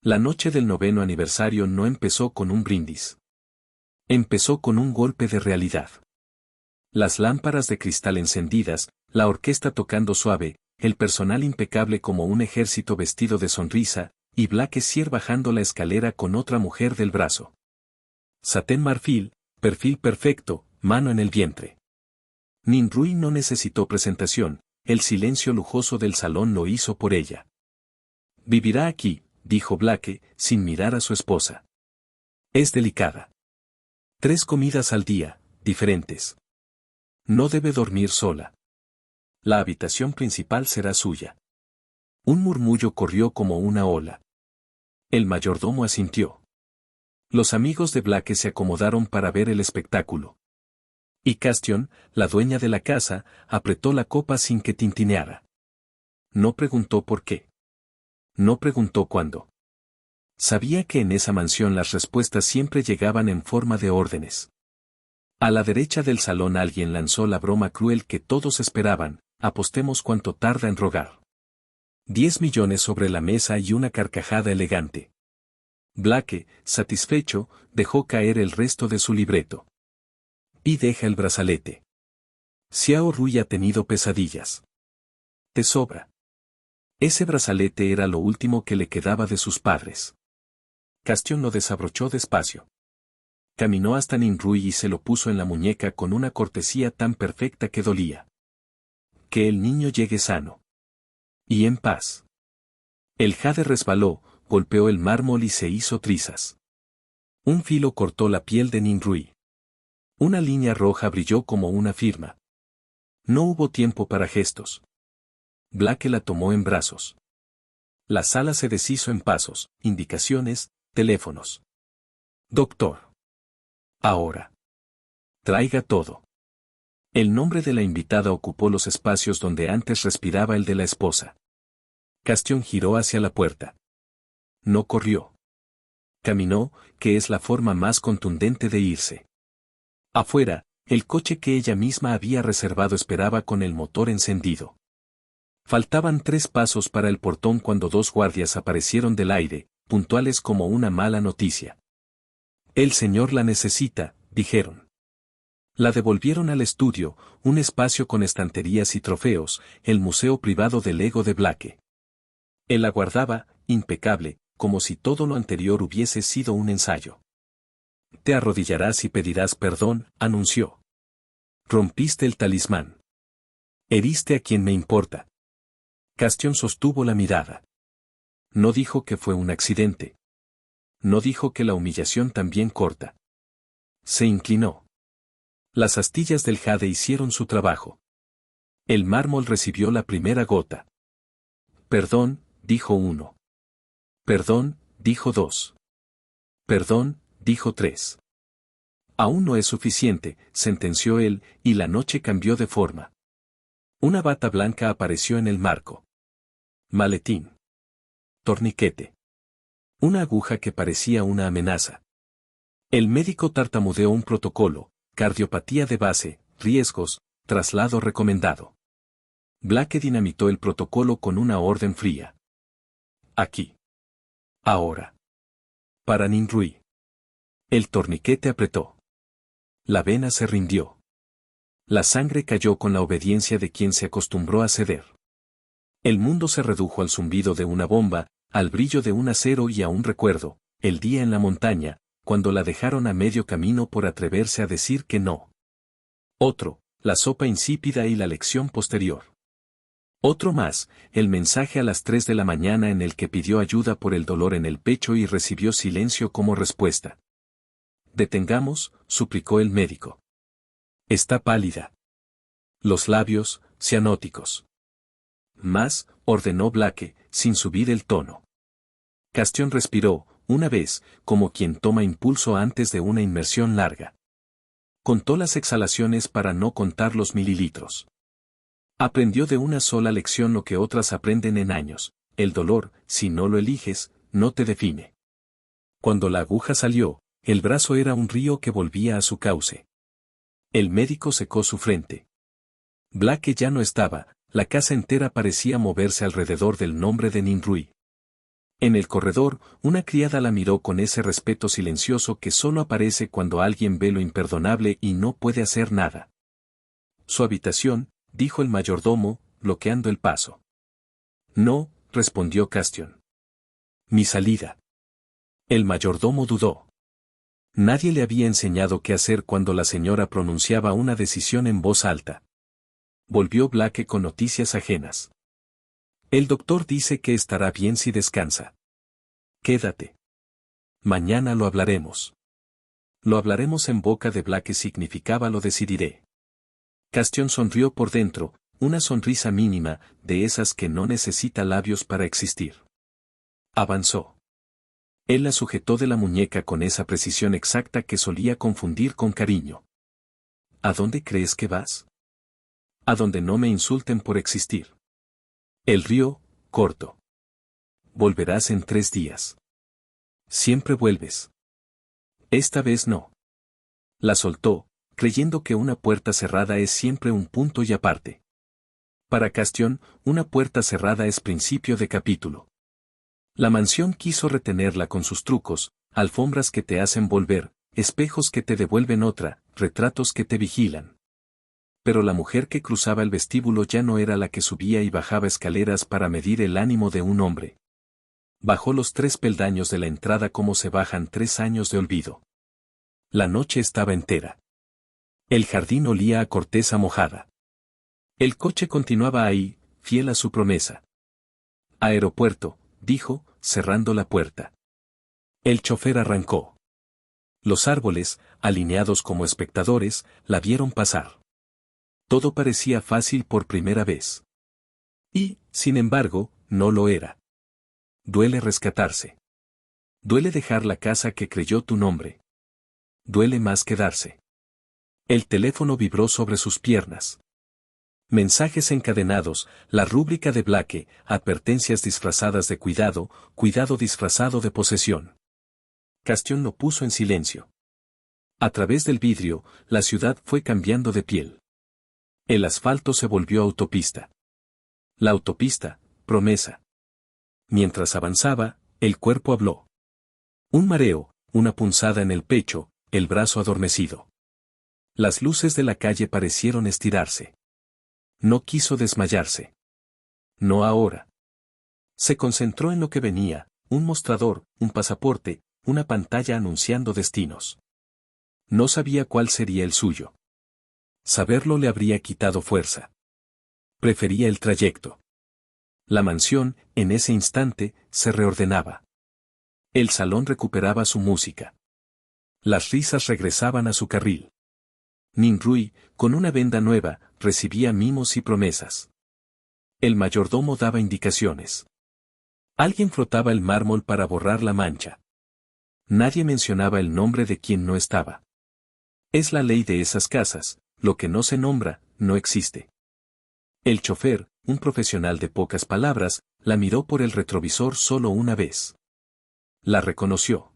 La noche del 9º aniversario no empezó con un brindis. Empezó con un golpe de realidad. Las lámparas de cristal encendidas, la orquesta tocando suave, el personal impecable como un ejército vestido de sonrisa, y Blaquesier bajando la escalera con otra mujer del brazo. Satén marfil, perfil perfecto, mano en el vientre. Ninrui no necesitó presentación, el silencio lujoso del salón lo hizo por ella. Vivirá aquí, dijo Blake, sin mirar a su esposa. Es delicada. 3 comidas al día, diferentes. No debe dormir sola. La habitación principal será suya. Un murmullo corrió como una ola. El mayordomo asintió. Los amigos de Blake se acomodaron para ver el espectáculo. Y Castion, la dueña de la casa, apretó la copa sin que tintineara. No preguntó por qué. No preguntó cuándo. Sabía que en esa mansión las respuestas siempre llegaban en forma de órdenes. A la derecha del salón alguien lanzó la broma cruel que todos esperaban: apostemos cuánto tarda en rogar. 10 millones sobre la mesa y una carcajada elegante. Blake, satisfecho, dejó caer el resto de su libreto. Y deja el brazalete. Xiao Rui ha tenido pesadillas. Te sobra. Ese brazalete era lo último que le quedaba de sus padres. Castion lo desabrochó despacio. Caminó hasta Ninrui y se lo puso en la muñeca con una cortesía tan perfecta que dolía. Que el niño llegue sano. Y en paz. El jade resbaló, golpeó el mármol y se hizo trizas. Un filo cortó la piel de Ninrui. Una línea roja brilló como una firma. No hubo tiempo para gestos. Blake la tomó en brazos. La sala se deshizo en pasos, indicaciones, teléfonos. Doctor. Ahora. Traiga todo. El nombre de la invitada ocupó los espacios donde antes respiraba el de la esposa. Castion giró hacia la puerta. No corrió. Caminó, que es la forma más contundente de irse. Afuera, el coche que ella misma había reservado esperaba con el motor encendido. Faltaban 3 pasos para el portón cuando 2 guardias aparecieron del aire, puntuales como una mala noticia. El señor la necesita, dijeron. La devolvieron al estudio, un espacio con estanterías y trofeos, el museo privado del ego de Blake. Él aguardaba, impecable, como si todo lo anterior hubiese sido un ensayo. Te arrodillarás y pedirás perdón, anunció. Rompiste el talismán. Heriste a quien me importa. Castion sostuvo la mirada. No dijo que fue un accidente. No dijo que la humillación también corta. Se inclinó. Las astillas del jade hicieron su trabajo. El mármol recibió la primera gota. Perdón, dijo uno. Perdón, dijo 2. Perdón, dijo 3. Aún no es suficiente, sentenció él, y la noche cambió de forma. Una bata blanca apareció en el marco. Maletín. Torniquete. Una aguja que parecía una amenaza. El médico tartamudeó un protocolo: cardiopatía de base, riesgos, traslado recomendado. Blake dinamitó el protocolo con una orden fría. Aquí. Ahora. Para Ninrui. El torniquete apretó. La vena se rindió. La sangre cayó con la obediencia de quien se acostumbró a ceder. El mundo se redujo al zumbido de una bomba, al brillo de un acero y a un recuerdo: el día en la montaña, cuando la dejaron a medio camino por atreverse a decir que no. Otro, la sopa insípida y la lección posterior. Otro más, el mensaje a las 3 de la mañana en el que pidió ayuda por el dolor en el pecho y recibió silencio como respuesta. Detengamos, suplicó el médico. Está pálida. Los labios, cianóticos. Más, ordenó Blake, sin subir el tono. Castion respiró, una vez, como quien toma impulso antes de una inmersión larga. Contó las exhalaciones para no contar los mililitros. Aprendió de una sola lección lo que otras aprenden en años: el dolor, si no lo eliges, no te define. Cuando la aguja salió, el brazo era un río que volvía a su cauce. El médico secó su frente. Blake ya no estaba, la casa entera parecía moverse alrededor del nombre de Ninrui. En el corredor, una criada la miró con ese respeto silencioso que solo aparece cuando alguien ve lo imperdonable y no puede hacer nada. Su habitación, dijo el mayordomo, bloqueando el paso. No, respondió Castión. Mi salida. El mayordomo dudó. Nadie le había enseñado qué hacer cuando la señora pronunciaba una decisión en voz alta. Volvió Blake con noticias ajenas. El doctor dice que estará bien si descansa. Quédate. Mañana lo hablaremos. Lo hablaremos en boca de Blake significaba lo decidiré. Castión sonrió por dentro, una sonrisa mínima, de esas que no necesita labios para existir. Avanzó. Él la sujetó de la muñeca con esa precisión exacta que solía confundir con cariño. ¿A dónde crees que vas? A donde no me insulten por existir. Él rió, corto. Volverás en 3 días. Siempre vuelves. Esta vez no. La soltó, creyendo que una puerta cerrada es siempre un punto y aparte. Para Castión, una puerta cerrada es principio de capítulo. La mansión quiso retenerla con sus trucos, alfombras que te hacen volver, espejos que te devuelven otra, retratos que te vigilan. Pero la mujer que cruzaba el vestíbulo ya no era la que subía y bajaba escaleras para medir el ánimo de un hombre. Bajó los 3 peldaños de la entrada como se bajan 3 años de olvido. La noche estaba entera. El jardín olía a corteza mojada. El coche continuaba ahí, fiel a su promesa. Aeropuerto, dijo, cerrando la puerta. El chofer arrancó. Los árboles, alineados como espectadores, la vieron pasar. Todo parecía fácil por primera vez. Y, sin embargo, no lo era. Duele rescatarse. Duele dejar la casa que creyó tu nombre. Duele más quedarse. El teléfono vibró sobre sus piernas. Mensajes encadenados, la rúbrica de Blake, advertencias disfrazadas de cuidado, cuidado disfrazado de posesión. Castión lo puso en silencio. A través del vidrio, la ciudad fue cambiando de piel. El asfalto se volvió autopista. La autopista, promesa. Mientras avanzaba, el cuerpo habló. Un mareo, una punzada en el pecho, el brazo adormecido. Las luces de la calle parecieron estirarse. No quiso desmayarse. No ahora. Se concentró en lo que venía, un mostrador, un pasaporte, una pantalla anunciando destinos. No sabía cuál sería el suyo. Saberlo le habría quitado fuerza. Prefería el trayecto. La mansión, en ese instante, se reordenaba. El salón recuperaba su música. Las risas regresaban a su carril. Ninrui, con una venda nueva, recibía mimos y promesas. El mayordomo daba indicaciones. Alguien frotaba el mármol para borrar la mancha. Nadie mencionaba el nombre de quien no estaba. Es la ley de esas casas, lo que no se nombra, no existe. El chofer, un profesional de pocas palabras, la miró por el retrovisor solo una vez. La reconoció.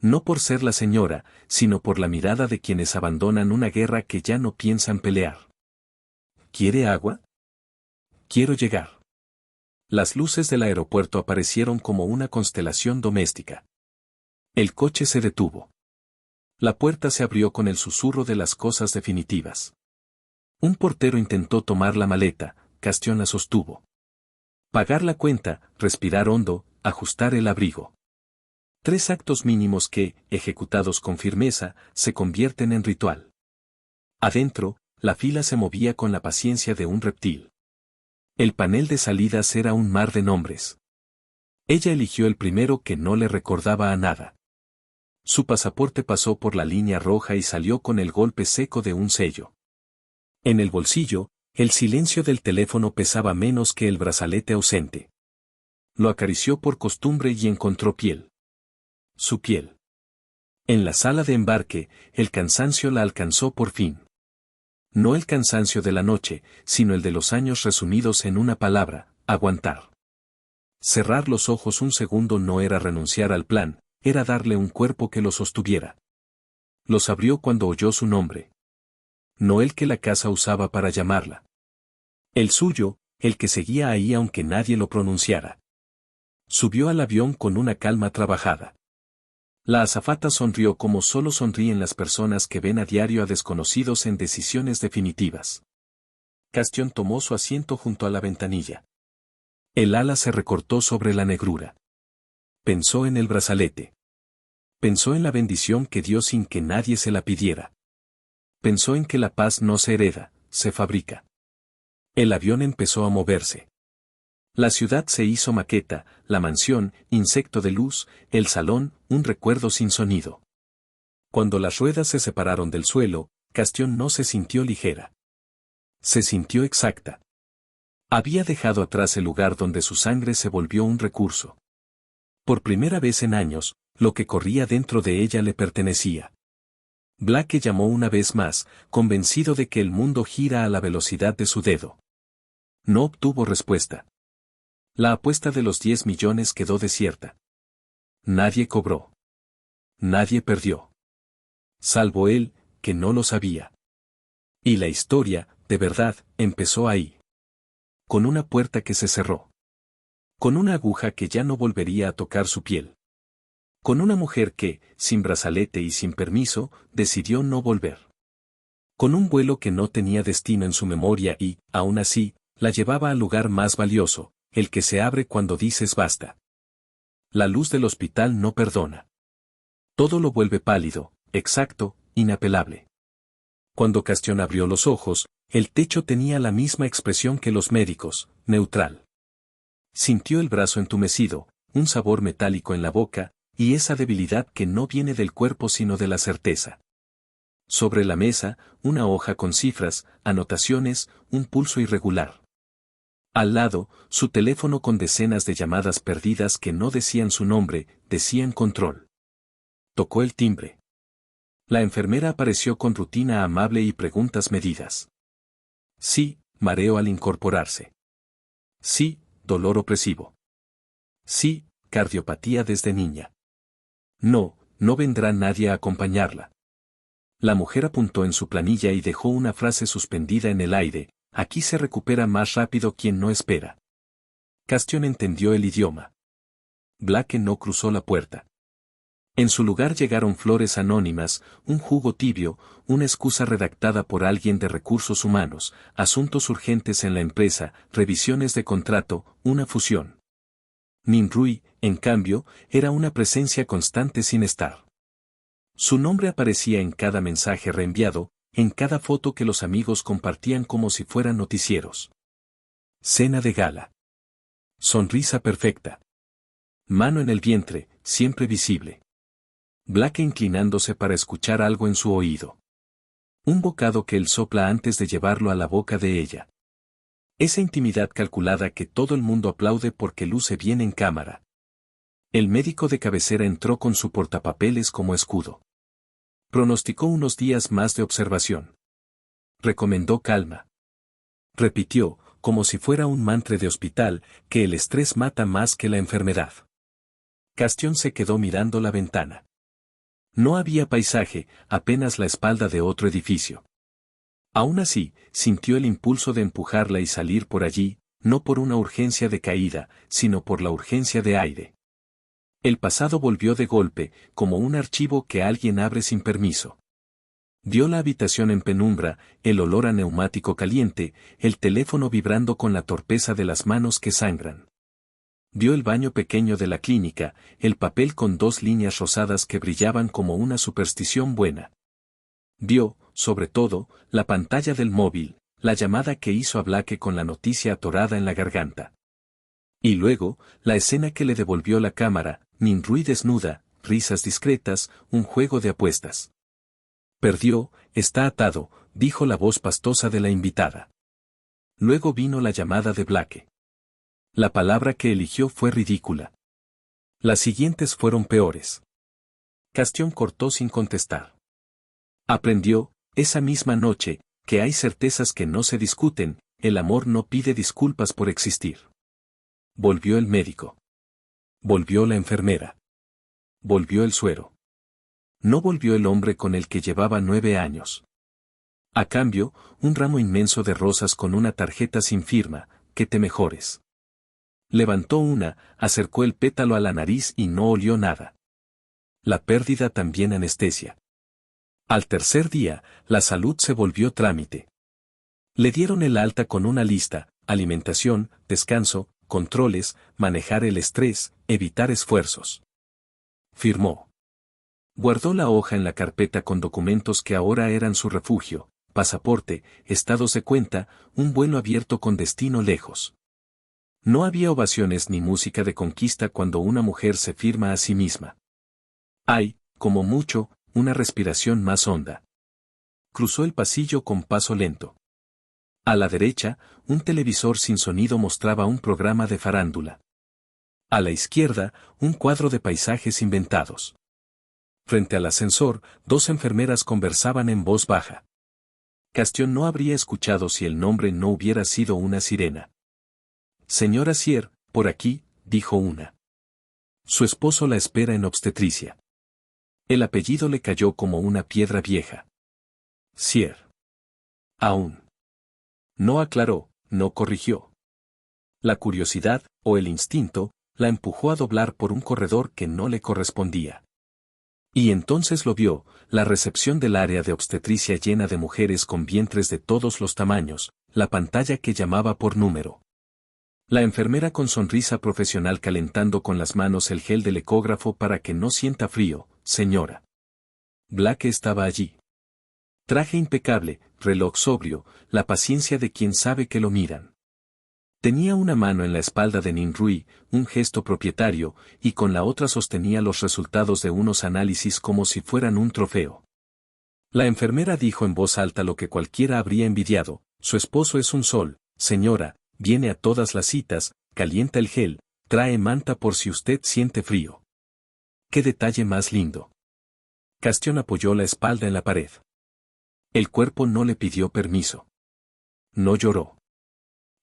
No por ser la señora, sino por la mirada de quienes abandonan una guerra que ya no piensan pelear. ¿Quiere agua? Quiero llegar. Las luces del aeropuerto aparecieron como una constelación doméstica. El coche se detuvo. La puerta se abrió con el susurro de las cosas definitivas. Un portero intentó tomar la maleta, Castión la sostuvo. Pagar la cuenta, respirar hondo, ajustar el abrigo. 3 actos mínimos que, ejecutados con firmeza, se convierten en ritual. Adentro, la fila se movía con la paciencia de un reptil. El panel de salidas era un mar de nombres. Ella eligió el primero que no le recordaba a nada. Su pasaporte pasó por la línea roja y salió con el golpe seco de un sello. En el bolsillo, el silencio del teléfono pesaba menos que el brazalete ausente. Lo acarició por costumbre y encontró piel. Su piel. En la sala de embarque, el cansancio la alcanzó por fin. No el cansancio de la noche, sino el de los años resumidos en una palabra, aguantar. Cerrar los ojos un segundo no era renunciar al plan, era darle un cuerpo que lo sostuviera. Los abrió cuando oyó su nombre. No el que la casa usaba para llamarla. El suyo, el que seguía ahí aunque nadie lo pronunciara. Subió al avión con una calma trabajada. La azafata sonrió como solo sonríen las personas que ven a diario a desconocidos en decisiones definitivas. Castión tomó su asiento junto a la ventanilla. El ala se recortó sobre la negrura. Pensó en el brazalete. Pensó en la bendición que dio sin que nadie se la pidiera. Pensó en que la paz no se hereda, se fabrica. El avión empezó a moverse. La ciudad se hizo maqueta, la mansión, insecto de luz, el salón, un recuerdo sin sonido. Cuando las ruedas se separaron del suelo, Castión no se sintió ligera. Se sintió exacta. Había dejado atrás el lugar donde su sangre se volvió un recurso. Por primera vez en años, lo que corría dentro de ella le pertenecía. Blake llamó una vez más, convencido de que el mundo gira a la velocidad de su dedo. No obtuvo respuesta. La apuesta de los 10 millones quedó desierta. Nadie cobró. Nadie perdió. Salvo él, que no lo sabía. Y la historia, de verdad, empezó ahí. Con una puerta que se cerró. Con una aguja que ya no volvería a tocar su piel. Con una mujer que, sin brazalete y sin permiso, decidió no volver. Con un vuelo que no tenía destino en su memoria y, aún así, la llevaba al lugar más valioso, el que se abre cuando dices basta. La luz del hospital no perdona. Todo lo vuelve pálido, exacto, inapelable. Cuando Castión abrió los ojos, el techo tenía la misma expresión que los médicos, neutral. Sintió el brazo entumecido, un sabor metálico en la boca, y esa debilidad que no viene del cuerpo sino de la certeza. Sobre la mesa, una hoja con cifras, anotaciones, un pulso irregular. Al lado, su teléfono con decenas de llamadas perdidas que no decían su nombre, decían control. Tocó el timbre. La enfermera apareció con rutina amable y preguntas medidas. Sí, mareo al incorporarse. Sí, dolor opresivo. Sí, cardiopatía desde niña. No, no vendrá nadie a acompañarla. La mujer apuntó en su planilla y dejó una frase suspendida en el aire: aquí se recupera más rápido quien no espera. Castión entendió el idioma. Blake no cruzó la puerta. En su lugar llegaron flores anónimas, un jugo tibio, una excusa redactada por alguien de recursos humanos, asuntos urgentes en la empresa, revisiones de contrato, una fusión. Min Rui, en cambio, era una presencia constante sin estar. Su nombre aparecía en cada mensaje reenviado, en cada foto que los amigos compartían como si fueran noticieros. Cena de gala. Sonrisa perfecta. Mano en el vientre, siempre visible. Blake inclinándose para escuchar algo en su oído. Un bocado que él sopla antes de llevarlo a la boca de ella. Esa intimidad calculada que todo el mundo aplaude porque luce bien en cámara. El médico de cabecera entró con su portapapeles como escudo. Pronosticó unos días más de observación. Recomendó calma. Repitió, como si fuera un mantra de hospital, que el estrés mata más que la enfermedad. Castión se quedó mirando la ventana. No había paisaje, apenas la espalda de otro edificio. Aún así, sintió el impulso de empujarla y salir por allí, no por una urgencia de caída, sino por la urgencia de aire. El pasado volvió de golpe, como un archivo que alguien abre sin permiso. Vio la habitación en penumbra, el olor a neumático caliente, el teléfono vibrando con la torpeza de las manos que sangran. Vio el baño pequeño de la clínica, el papel con 2 líneas rosadas que brillaban como una superstición buena. Vio, sobre todo, la pantalla del móvil, la llamada que hizo a Blake con la noticia atorada en la garganta. Y luego, la escena que le devolvió la cámara, Min Rui desnuda, risas discretas, un juego de apuestas. Perdió, está atado, dijo la voz pastosa de la invitada. Luego vino la llamada de Blake. La palabra que eligió fue ridícula. Las siguientes fueron peores. Castión cortó sin contestar. Aprendió, esa misma noche, que hay certezas que no se discuten, el amor no pide disculpas por existir. Volvió el médico. Volvió la enfermera. Volvió el suero. No volvió el hombre con el que llevaba 9 años. A cambio, un ramo inmenso de rosas con una tarjeta sin firma, que te mejores. Levantó una, acercó el pétalo a la nariz y no olió nada. La pérdida también anestesia. Al tercer día, la salud se volvió trámite. Le dieron el alta con una lista: alimentación, descanso, controles, manejar el estrés, evitar esfuerzos. Firmó. Guardó la hoja en la carpeta con documentos que ahora eran su refugio: pasaporte, estados de cuenta, un vuelo abierto con destino lejos. No había ovaciones ni música de conquista cuando una mujer se firma a sí misma. Hay, como mucho, una respiración más honda. Cruzó el pasillo con paso lento. A la derecha, un televisor sin sonido mostraba un programa de farándula. A la izquierda, un cuadro de paisajes inventados. Frente al ascensor, dos enfermeras conversaban en voz baja. Castión no habría escuchado si el nombre no hubiera sido una sirena. Señora Sier, por aquí, dijo una. Su esposo la espera en obstetricia. El apellido le cayó como una piedra vieja. Sier. Aún. No aclaró, no corrigió. La curiosidad, o el instinto, la empujó a doblar por un corredor que no le correspondía. Y entonces lo vio: la recepción del área de obstetricia llena de mujeres con vientres de todos los tamaños, la pantalla que llamaba por número. La enfermera con sonrisa profesional calentando con las manos el gel del ecógrafo para que no sienta frío. Señora Black estaba allí. Traje impecable, reloj sobrio, la paciencia de quien sabe que lo miran. Tenía una mano en la espalda de Nin Rui, un gesto propietario, y con la otra sostenía los resultados de unos análisis como si fueran un trofeo. La enfermera dijo en voz alta lo que cualquiera habría envidiado: su esposo es un sol, señora, viene a todas las citas, calienta el gel, trae manta por si usted siente frío. ¡Qué detalle más lindo! Castión apoyó la espalda en la pared. El cuerpo no le pidió permiso. No lloró.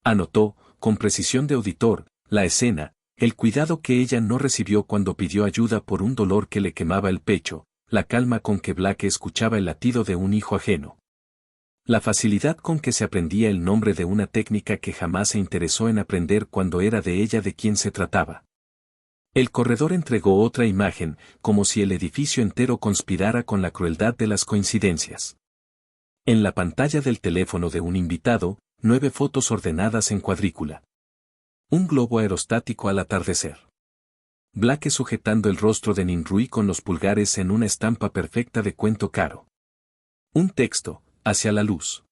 Anotó, con precisión de auditor, la escena: el cuidado que ella no recibió cuando pidió ayuda por un dolor que le quemaba el pecho, la calma con que Black escuchaba el latido de un hijo ajeno. La facilidad con que se aprendía el nombre de una técnica que jamás se interesó en aprender cuando era de ella de quien se trataba. El corredor entregó otra imagen, como si el edificio entero conspirara con la crueldad de las coincidencias. En la pantalla del teléfono de un invitado, 9 fotos ordenadas en cuadrícula. Un globo aerostático al atardecer. Black sujetando el rostro de Nin Rui con los pulgares en una estampa perfecta de cuento caro. Un texto: hacia la luz.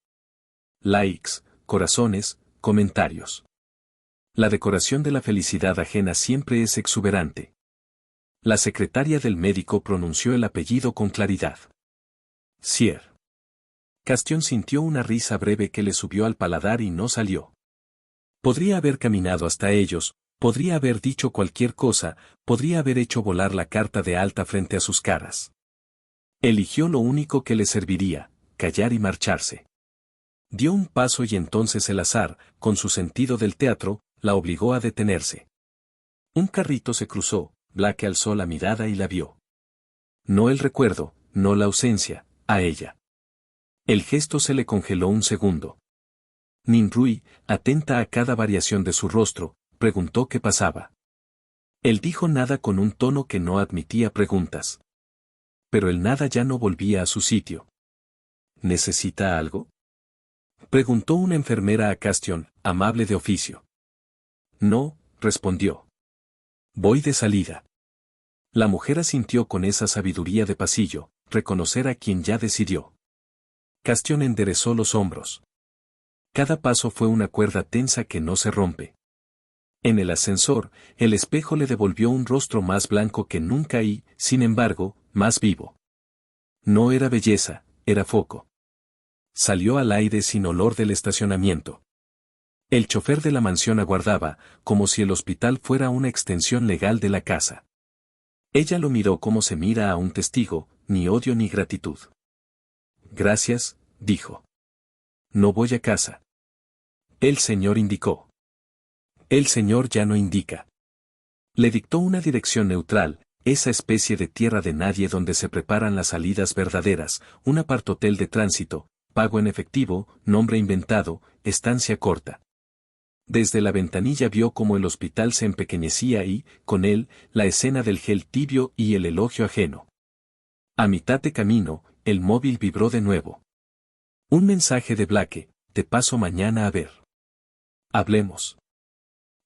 Likes, corazones, comentarios. La decoración de la felicidad ajena siempre es exuberante. La secretaria del médico pronunció el apellido con claridad. Sier. Castión sintió una risa breve que le subió al paladar y no salió. Podría haber caminado hasta ellos, podría haber dicho cualquier cosa, podría haber hecho volar la carta de alta frente a sus caras. Eligió lo único que le serviría: callar y marcharse. Dio un paso y entonces el azar, con su sentido del teatro, la obligó a detenerse. Un carrito se cruzó, Black alzó la mirada y la vio. No el recuerdo, no la ausencia, a ella. El gesto se le congeló un segundo. Nin Rui, atenta a cada variación de su rostro, preguntó qué pasaba. Él dijo nada con un tono que no admitía preguntas. Pero el nada ya no volvía a su sitio. ¿Necesita algo?, preguntó una enfermera a Castión, amable de oficio. No, respondió. Voy de salida. La mujer asintió con esa sabiduría de pasillo: reconocer a quien ya decidió. Castión enderezó los hombros. Cada paso fue una cuerda tensa que no se rompe. En el ascensor, el espejo le devolvió un rostro más blanco que nunca y, sin embargo, más vivo. No era belleza, era foco. Salió al aire sin olor del estacionamiento. El chofer de la mansión aguardaba, como si el hospital fuera una extensión legal de la casa. Ella lo miró como se mira a un testigo: ni odio ni gratitud. Gracias, dijo. No voy a casa. El señor indicó. El señor ya no indica. Le dictó una dirección neutral, esa especie de tierra de nadie donde se preparan las salidas verdaderas: un apartotel de tránsito, pago en efectivo, nombre inventado, estancia corta. Desde la ventanilla vio cómo el hospital se empequeñecía y, con él, la escena del gel tibio y el elogio ajeno. A mitad de camino, el móvil vibró de nuevo. Un mensaje de Blake: te paso mañana a ver. Hablemos.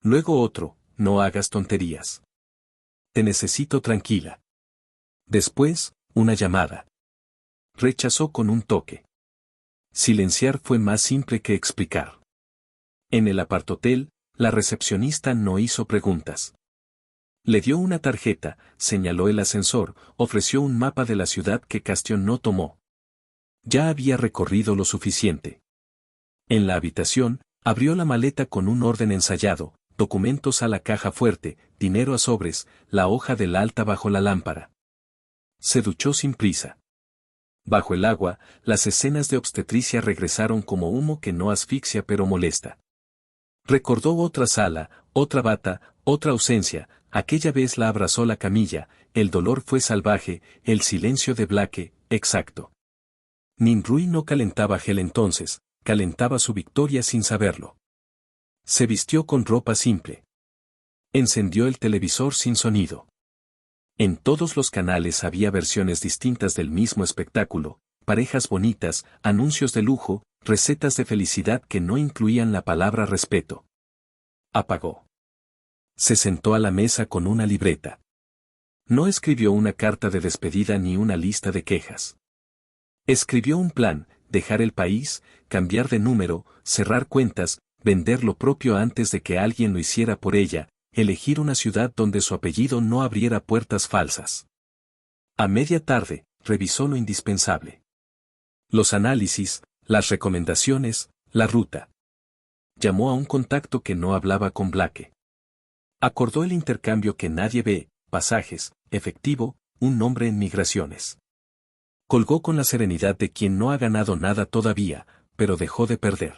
Luego otro: no hagas tonterías. Te necesito tranquila. Después, una llamada. Rechazó con un toque. Silenciar fue más simple que explicar. En el apartotel, la recepcionista no hizo preguntas. Le dio una tarjeta, señaló el ascensor, ofreció un mapa de la ciudad que Castion no tomó. Ya había recorrido lo suficiente. En la habitación, abrió la maleta con un orden ensayado: documentos a la caja fuerte, dinero a sobres, la hoja del alta bajo la lámpara. Se duchó sin prisa. Bajo el agua, las escenas de obstetricia regresaron como humo que no asfixia pero molesta. Recordó otra sala, otra bata, otra ausencia. Aquella vez la abrazó la camilla, el dolor fue salvaje, el silencio de Blake, exacto. Ninrui no calentaba gel entonces, calentaba su victoria sin saberlo. Se vistió con ropa simple. Encendió el televisor sin sonido. En todos los canales había versiones distintas del mismo espectáculo: parejas bonitas, anuncios de lujo, recetas de felicidad que no incluían la palabra respeto. Apagó. Se sentó a la mesa con una libreta. No escribió una carta de despedida ni una lista de quejas. Escribió un plan: dejar el país, cambiar de número, cerrar cuentas, vender lo propio antes de que alguien lo hiciera por ella, elegir una ciudad donde su apellido no abriera puertas falsas. A media tarde, revisó lo indispensable. Los análisis, las recomendaciones, la ruta. Llamó a un contacto que no hablaba con Blake. Acordó el intercambio que nadie ve: pasajes, efectivo, un nombre en migraciones. Colgó con la serenidad de quien no ha ganado nada todavía, pero dejó de perder.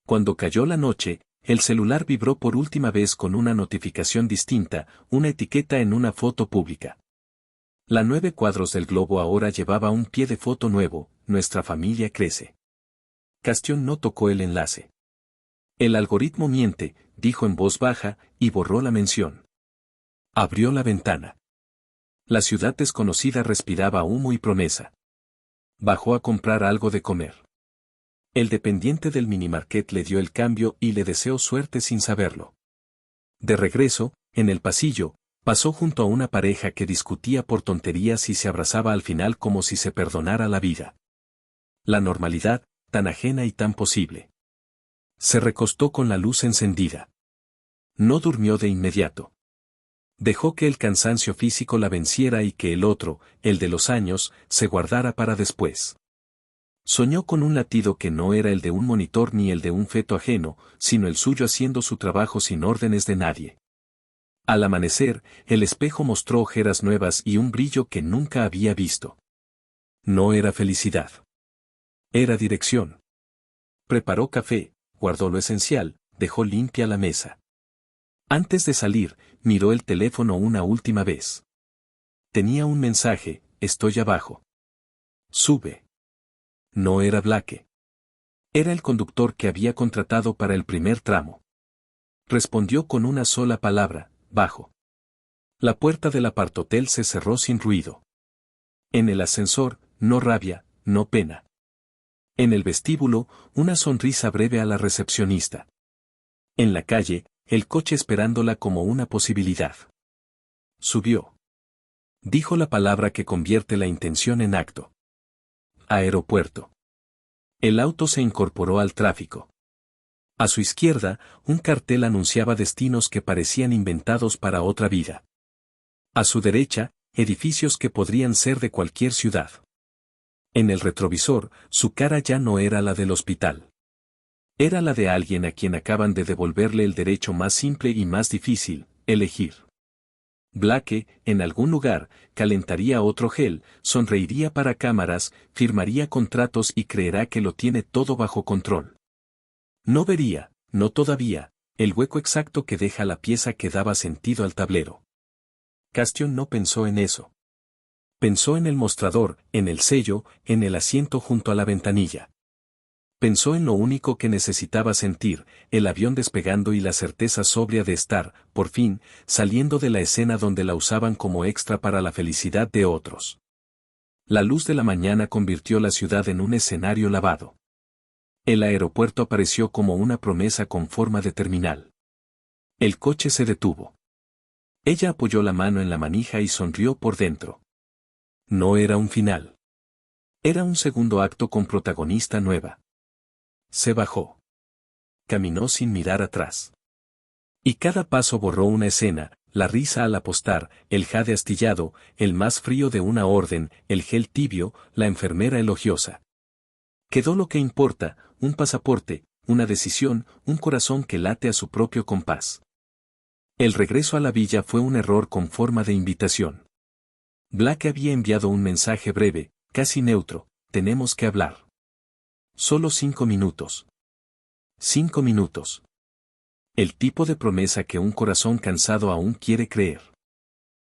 Cuando cayó la noche, el celular vibró por última vez con una notificación distinta, una etiqueta en una foto pública. La 9 cuadros del globo ahora llevaba un pie de foto nuevo: nuestra familia crece. Castion no tocó el enlace. El algoritmo miente, dijo en voz baja, y borró la mención. Abrió la ventana. La ciudad desconocida respiraba humo y promesa. Bajó a comprar algo de comer. El dependiente del minimarket le dio el cambio y le deseó suerte sin saberlo. De regreso, en el pasillo, pasó junto a una pareja que discutía por tonterías y se abrazaba al final como si se perdonara la vida. La normalidad, tan ajena y tan posible. Se recostó con la luz encendida. No durmió de inmediato. Dejó que el cansancio físico la venciera y que el otro, el de los años, se guardara para después. Soñó con un latido que no era el de un monitor ni el de un feto ajeno, sino el suyo haciendo su trabajo sin órdenes de nadie. Al amanecer, el espejo mostró ojeras nuevas y un brillo que nunca había visto. No era felicidad. Era dirección. Preparó café, guardó lo esencial, dejó limpia la mesa. Antes de salir, miró el teléfono una última vez. Tenía un mensaje: estoy abajo. Sube. No era Blake. Era el conductor que había contratado para el primer tramo. Respondió con una sola palabra: bajo. La puerta del apartotel se cerró sin ruido. En el ascensor, no rabia, no pena. En el vestíbulo, una sonrisa breve a la recepcionista. En la calle, el coche esperándola como una posibilidad. Subió. Dijo la palabra que convierte la intención en acto. Aeropuerto. El auto se incorporó al tráfico. A su izquierda, un cartel anunciaba destinos que parecían inventados para otra vida. A su derecha, edificios que podrían ser de cualquier ciudad. En el retrovisor, su cara ya no era la del hospital. Era la de alguien a quien acaban de devolverle el derecho más simple y más difícil: elegir. Blake, en algún lugar, calentaría otro gel, sonreiría para cámaras, firmaría contratos y creerá que lo tiene todo bajo control. No vería, no todavía, el hueco exacto que deja la pieza que daba sentido al tablero. Castion no pensó en eso. Pensó en el mostrador, en el sello, en el asiento junto a la ventanilla. Pensó en lo único que necesitaba sentir, el avión despegando y la certeza sobria de estar, por fin, saliendo de la escena donde la usaban como extra para la felicidad de otros. La luz de la mañana convirtió la ciudad en un escenario lavado. El aeropuerto apareció como una promesa con forma de terminal. El coche se detuvo. Ella apoyó la mano en la manija y sonrió por dentro. No era un final. Era un segundo acto con protagonista nueva. Se bajó. Caminó sin mirar atrás. Y cada paso borró una escena, la risa al apostar, el jade astillado, el más frío de una orden, el gel tibio, la enfermera elogiosa. Quedó lo que importa, un pasaporte, una decisión, un corazón que late a su propio compás. El regreso a la villa fue un error con forma de invitación. Black había enviado un mensaje breve, casi neutro: tenemos que hablar. Solo 5 minutos. 5 minutos. El tipo de promesa que un corazón cansado aún quiere creer.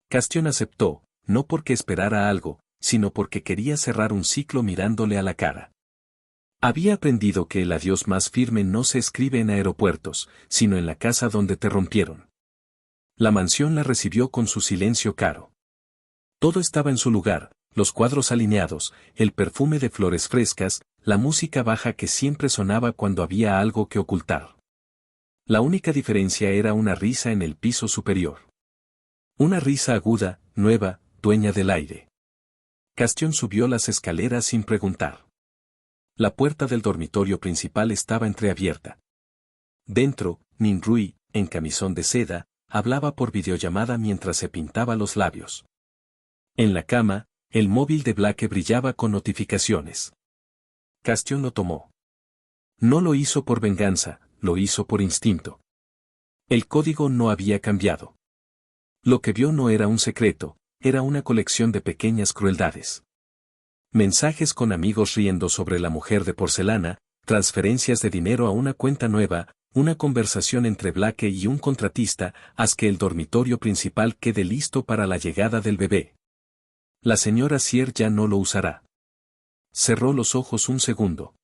Castion aceptó, no porque esperara algo, sino porque quería cerrar un ciclo mirándole a la cara. Había aprendido que el adiós más firme no se escribe en aeropuertos, sino en la casa donde te rompieron. La mansión la recibió con su silencio caro. Todo estaba en su lugar, los cuadros alineados, el perfume de flores frescas, la música baja que siempre sonaba cuando había algo que ocultar. La única diferencia era una risa en el piso superior. Una risa aguda, nueva, dueña del aire. Castion subió las escaleras sin preguntar. La puerta del dormitorio principal estaba entreabierta. Dentro, Min Rui, en camisón de seda, hablaba por videollamada mientras se pintaba los labios. En la cama, el móvil de Black brillaba con notificaciones. Castion lo tomó. No lo hizo por venganza, lo hizo por instinto. El código no había cambiado. Lo que vio no era un secreto, era una colección de pequeñas crueldades. Mensajes con amigos riendo sobre la mujer de porcelana, transferencias de dinero a una cuenta nueva, una conversación entre Black y un contratista: haz que el dormitorio principal quede listo para la llegada del bebé. La señora Sier ya no lo usará. Cerró los ojos un segundo.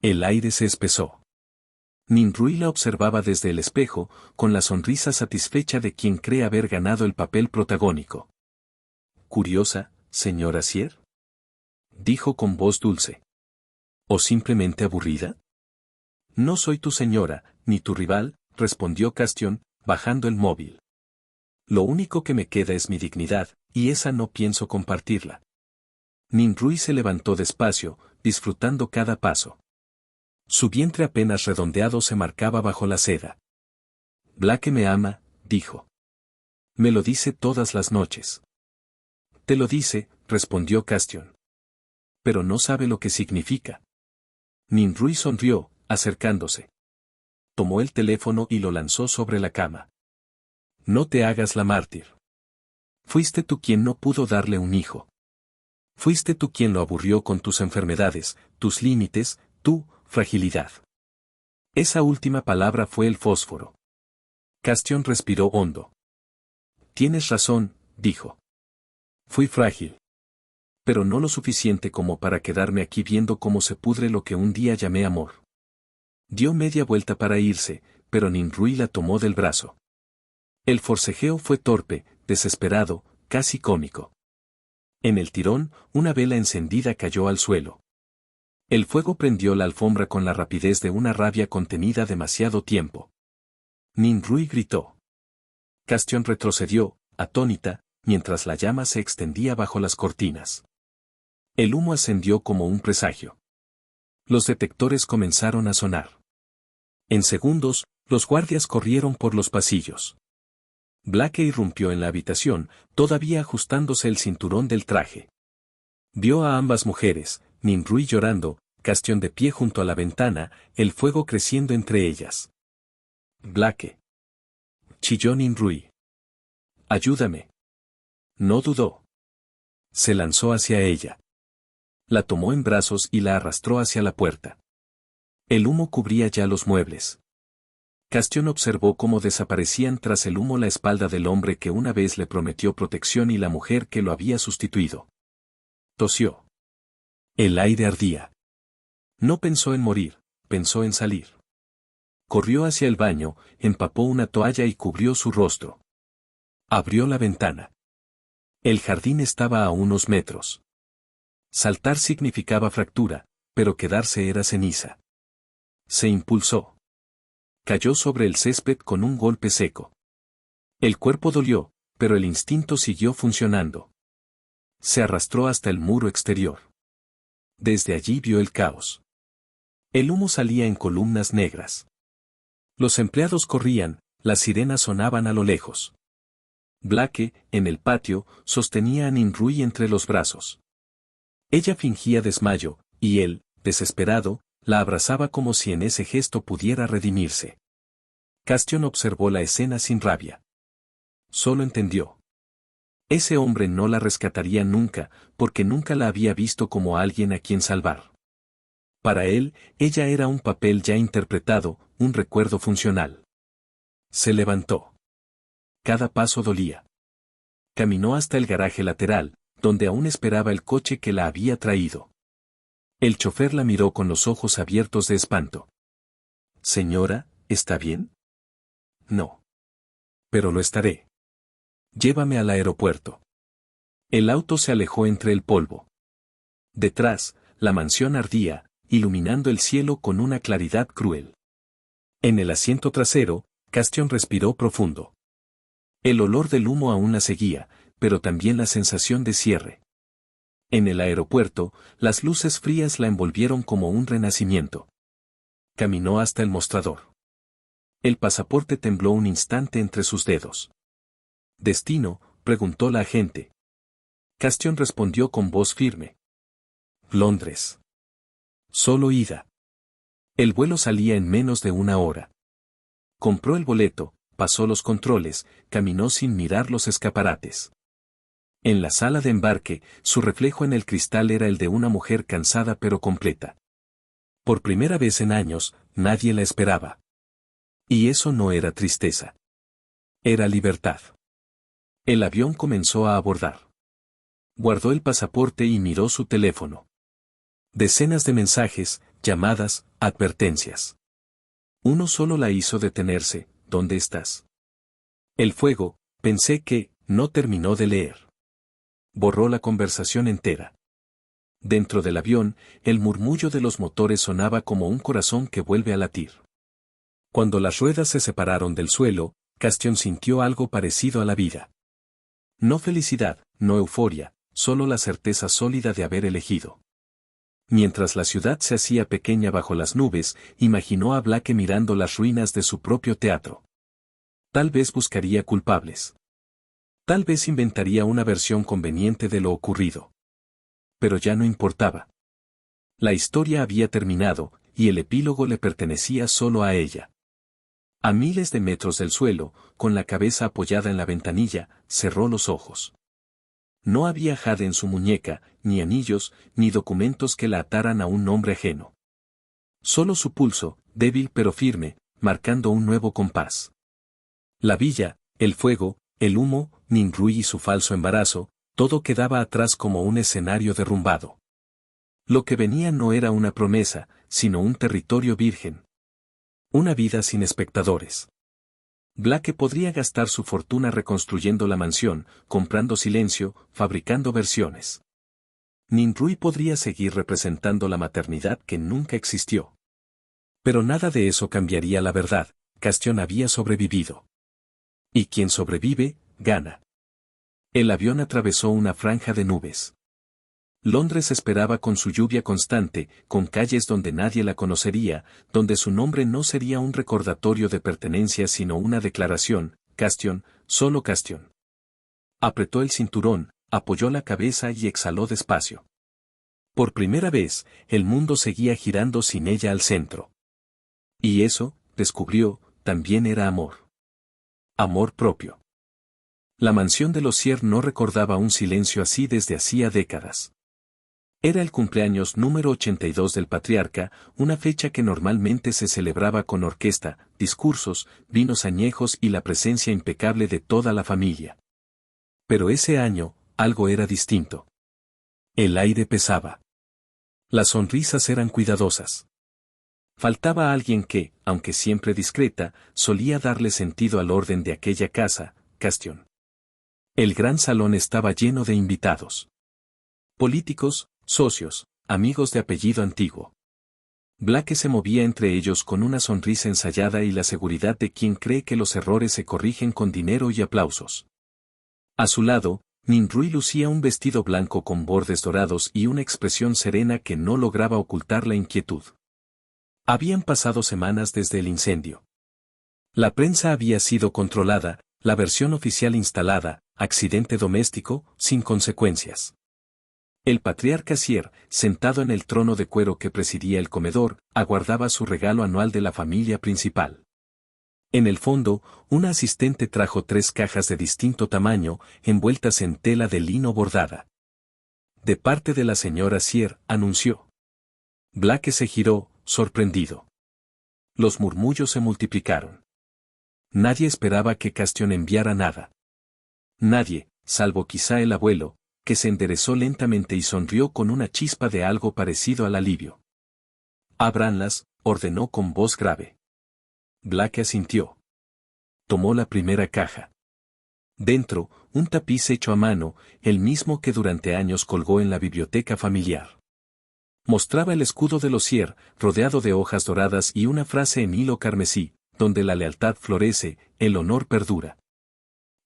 El aire se espesó. Min Rui la observaba desde el espejo, con la sonrisa satisfecha de quien cree haber ganado el papel protagónico. ¿Curiosa, señora Sier?, dijo con voz dulce. ¿O simplemente aburrida? No soy tu señora, ni tu rival, respondió Castion, bajando el móvil. Lo único que me queda es mi dignidad, y esa no pienso compartirla. Min Rui se levantó despacio, disfrutando cada paso. Su vientre apenas redondeado se marcaba bajo la seda. Black me ama, dijo. Me lo dice todas las noches. Te lo dice, respondió Castion. Pero no sabe lo que significa. Min Rui sonrió, acercándose. Tomó el teléfono y lo lanzó sobre la cama. No te hagas la mártir. Fuiste tú quien no pudo darle un hijo. Fuiste tú quien lo aburrió con tus enfermedades, tus límites, tu fragilidad. Esa última palabra fue el fósforo. Castion respiró hondo. Tienes razón, dijo. Fui frágil. Pero no lo suficiente como para quedarme aquí viendo cómo se pudre lo que un día llamé amor. Dio media vuelta para irse, pero Min Rui la tomó del brazo. El forcejeo fue torpe, desesperado, casi cómico. En el tirón, una vela encendida cayó al suelo. El fuego prendió la alfombra con la rapidez de una rabia contenida demasiado tiempo. Min Rui gritó. Castion retrocedió, atónita, mientras la llama se extendía bajo las cortinas. El humo ascendió como un presagio. Los detectores comenzaron a sonar. En segundos, los guardias corrieron por los pasillos. Black irrumpió en la habitación, todavía ajustándose el cinturón del traje. Vio a ambas mujeres, Min Rui llorando, Castion de pie junto a la ventana, el fuego creciendo entre ellas. Black. Chilló Min Rui. Ayúdame. No dudó. Se lanzó hacia ella. La tomó en brazos y la arrastró hacia la puerta. El humo cubría ya los muebles. Castion observó cómo desaparecían tras el humo la espalda del hombre que una vez le prometió protección y la mujer que lo había sustituido. Tosió. El aire ardía. No pensó en morir, pensó en salir. Corrió hacia el baño, empapó una toalla y cubrió su rostro. Abrió la ventana. El jardín estaba a unos metros. Saltar significaba fractura, pero quedarse era ceniza. Se impulsó. Cayó sobre el césped con un golpe seco. El cuerpo dolió, pero el instinto siguió funcionando. Se arrastró hasta el muro exterior. Desde allí vio el caos. El humo salía en columnas negras. Los empleados corrían, las sirenas sonaban a lo lejos. Blake, en el patio, sostenía a Ninrui entre los brazos. Ella fingía desmayo, y él, desesperado, la abrazaba como si en ese gesto pudiera redimirse. Castion observó la escena sin rabia. Solo entendió. Ese hombre no la rescataría nunca, porque nunca la había visto como alguien a quien salvar. Para él, ella era un papel ya interpretado, un recuerdo funcional. Se levantó. Cada paso dolía. Caminó hasta el garaje lateral, donde aún esperaba el coche que la había traído. El chofer la miró con los ojos abiertos de espanto. Señora, ¿está bien? No. Pero lo estaré. Llévame al aeropuerto. El auto se alejó entre el polvo. Detrás, la mansión ardía, iluminando el cielo con una claridad cruel. En el asiento trasero, Castion respiró profundo. El olor del humo aún la seguía, pero también la sensación de cierre. En el aeropuerto, las luces frías la envolvieron como un renacimiento. Caminó hasta el mostrador. El pasaporte tembló un instante entre sus dedos. ¿Destino?, preguntó la agente. Castion respondió con voz firme. Londres. Solo ida. El vuelo salía en menos de una hora. Compró el boleto, pasó los controles, caminó sin mirar los escaparates. En la sala de embarque, su reflejo en el cristal era el de una mujer cansada pero completa. Por primera vez en años, nadie la esperaba. Y eso no era tristeza. Era libertad. El avión comenzó a abordar. Guardó el pasaporte y miró su teléfono. Decenas de mensajes, llamadas, advertencias. Uno solo la hizo detenerse. ¿Dónde estás? El fuego, pensé que, no terminó de leer. Borró la conversación entera. Dentro del avión, el murmullo de los motores sonaba como un corazón que vuelve a latir. Cuando las ruedas se separaron del suelo, Castion sintió algo parecido a la vida. No felicidad, no euforia, solo la certeza sólida de haber elegido. Mientras la ciudad se hacía pequeña bajo las nubes, imaginó a Blake mirando las ruinas de su propio teatro. Tal vez buscaría culpables. Tal vez inventaría una versión conveniente de lo ocurrido. Pero ya no importaba. La historia había terminado, y el epílogo le pertenecía solo a ella. A miles de metros del suelo, con la cabeza apoyada en la ventanilla, cerró los ojos. No había jade en su muñeca, ni anillos, ni documentos que la ataran a un nombre ajeno. Solo su pulso, débil pero firme, marcando un nuevo compás. La villa, el fuego, el humo, Ninrui y su falso embarazo, todo quedaba atrás como un escenario derrumbado. Lo que venía no era una promesa, sino un territorio virgen. Una vida sin espectadores. Blake podría gastar su fortuna reconstruyendo la mansión, comprando silencio, fabricando versiones. Ninrui podría seguir representando la maternidad que nunca existió. Pero nada de eso cambiaría la verdad, Castion había sobrevivido. Y quien sobrevive, gana. El avión atravesó una franja de nubes. Londres esperaba con su lluvia constante, con calles donde nadie la conocería, donde su nombre no sería un recordatorio de pertenencia sino una declaración, Castion, solo Castion. Apretó el cinturón, apoyó la cabeza y exhaló despacio. Por primera vez, el mundo seguía girando sin ella al centro. Y eso, descubrió, también era amor. Amor propio. La mansión de Lozier no recordaba un silencio así desde hacía décadas. Era el cumpleaños número 82 del patriarca, una fecha que normalmente se celebraba con orquesta, discursos, vinos añejos y la presencia impecable de toda la familia. Pero ese año, algo era distinto. El aire pesaba. Las sonrisas eran cuidadosas. Faltaba alguien que, aunque siempre discreta, solía darle sentido al orden de aquella casa, Castion. El gran salón estaba lleno de invitados. Políticos, socios, amigos de apellido antiguo. Blake se movía entre ellos con una sonrisa ensayada y la seguridad de quien cree que los errores se corrigen con dinero y aplausos. A su lado, Ninrui lucía un vestido blanco con bordes dorados y una expresión serena que no lograba ocultar la inquietud. Habían pasado semanas desde el incendio. La prensa había sido controlada, la versión oficial instalada, accidente doméstico, sin consecuencias. El patriarca Sier, sentado en el trono de cuero que presidía el comedor, aguardaba su regalo anual de la familia principal. En el fondo, una asistente trajo 3 cajas de distinto tamaño, envueltas en tela de lino bordada. De parte de la señora Sier, anunció. Blake se giró, sorprendido. Los murmullos se multiplicaron. Nadie esperaba que Castion enviara nada. Nadie, salvo quizá el abuelo, que se enderezó lentamente y sonrió con una chispa de algo parecido al alivio. Ábranlas, ordenó con voz grave. Blake asintió. Tomó la primera caja. Dentro, un tapiz hecho a mano, el mismo que durante años colgó en la biblioteca familiar. Mostraba el escudo de los Sier, rodeado de hojas doradas y una frase en hilo carmesí, donde la lealtad florece, el honor perdura.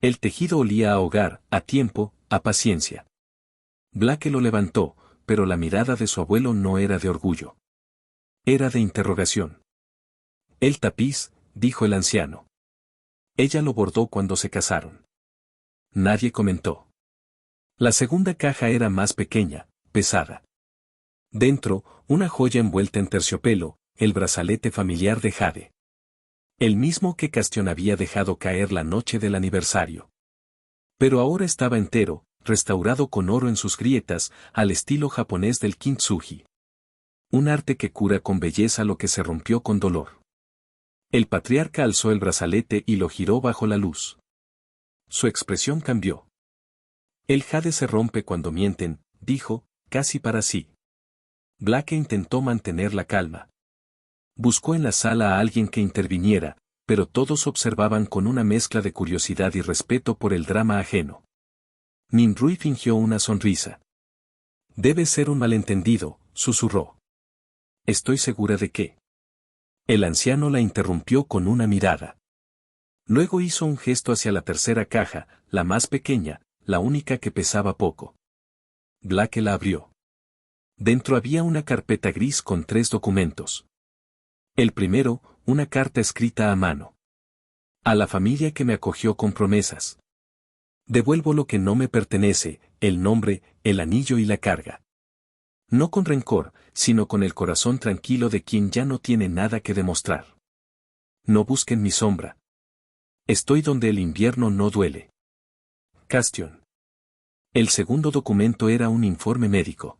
El tejido olía a hogar, a tiempo, a paciencia. Blake lo levantó, pero la mirada de su abuelo no era de orgullo. Era de interrogación. El tapiz, dijo el anciano. Ella lo bordó cuando se casaron. Nadie comentó. La segunda caja era más pequeña, pesada. Dentro, una joya envuelta en terciopelo, el brazalete familiar de jade. El mismo que Castion había dejado caer la noche del aniversario. Pero ahora estaba entero, restaurado con oro en sus grietas, al estilo japonés del kintsugi. Un arte que cura con belleza lo que se rompió con dolor. El patriarca alzó el brazalete y lo giró bajo la luz. Su expresión cambió. El jade se rompe cuando mienten, dijo, casi para sí. Blake intentó mantener la calma. Buscó en la sala a alguien que interviniera, pero todos observaban con una mezcla de curiosidad y respeto por el drama ajeno. Ninrui fingió una sonrisa. Debe ser un malentendido, susurró. Estoy segura de que. El anciano la interrumpió con una mirada. Luego hizo un gesto hacia la tercera caja, la más pequeña, la única que pesaba poco. Blake la abrió. Dentro había una carpeta gris con 3 documentos. El primero, una carta escrita a mano. A la familia que me acogió con promesas. Devuelvo lo que no me pertenece, el nombre, el anillo y la carga. No con rencor, sino con el corazón tranquilo de quien ya no tiene nada que demostrar. No busquen mi sombra. Estoy donde el invierno no duele. Castion. El segundo documento era un informe médico.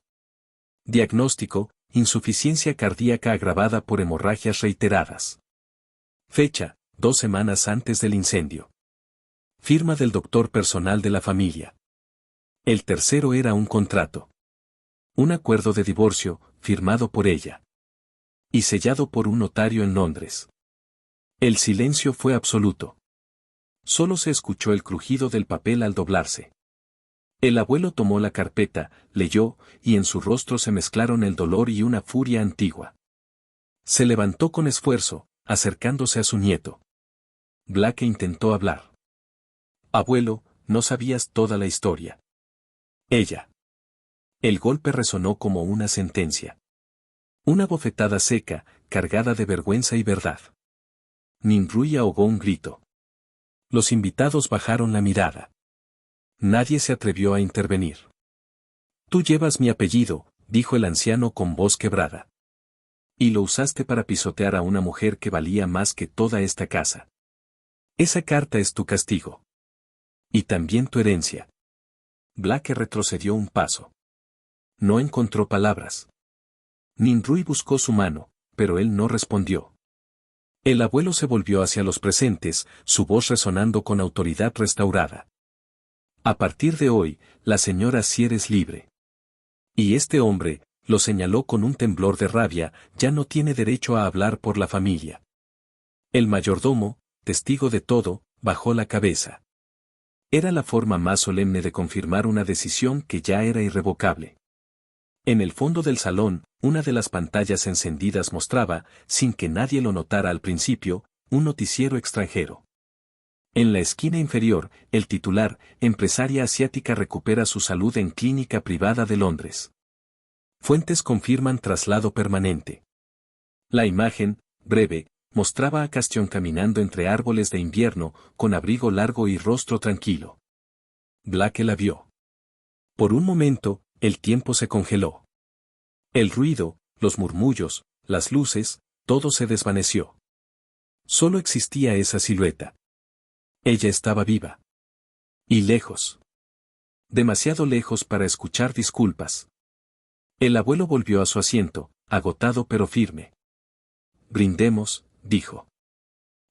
Diagnóstico, insuficiencia cardíaca agravada por hemorragias reiteradas. Fecha, 2 semanas antes del incendio. Firma del doctor personal de la familia. El tercero era un contrato. Un acuerdo de divorcio, firmado por ella. Y sellado por un notario en Londres. El silencio fue absoluto. Solo se escuchó el crujido del papel al doblarse. El abuelo tomó la carpeta, leyó, y en su rostro se mezclaron el dolor y una furia antigua. Se levantó con esfuerzo, acercándose a su nieto. Blake intentó hablar. Abuelo, no sabías toda la historia. Ella. El golpe resonó como una sentencia. Una bofetada seca, cargada de vergüenza y verdad. Ninrui ahogó un grito. Los invitados bajaron la mirada. Nadie se atrevió a intervenir. Tú llevas mi apellido, dijo el anciano con voz quebrada. Y lo usaste para pisotear a una mujer que valía más que toda esta casa. Esa carta es tu castigo. Y también tu herencia. Blake retrocedió un paso. No encontró palabras. Ninrui buscó su mano, pero él no respondió. El abuelo se volvió hacia los presentes, su voz resonando con autoridad restaurada. A partir de hoy, la señora Sier es libre. Y este hombre, Lo señaló con un temblor de rabia, ya no tiene derecho a hablar por la familia. El mayordomo, testigo de todo, bajó la cabeza. Era la forma más solemne de confirmar una decisión que ya era irrevocable. En el fondo del salón, una de las pantallas encendidas mostraba, sin que nadie lo notara al principio, un noticiero extranjero. En la esquina inferior, el titular, empresaria asiática recupera su salud en clínica privada de Londres. Fuentes confirman traslado permanente. La imagen, breve, mostraba a Castion caminando entre árboles de invierno, con abrigo largo y rostro tranquilo. Blake la vio. Por un momento, el tiempo se congeló. El ruido, los murmullos, las luces, todo se desvaneció. Solo existía esa silueta. Ella estaba viva. Y lejos. Demasiado lejos para escuchar disculpas. El abuelo volvió a su asiento, agotado pero firme. Brindemos, dijo.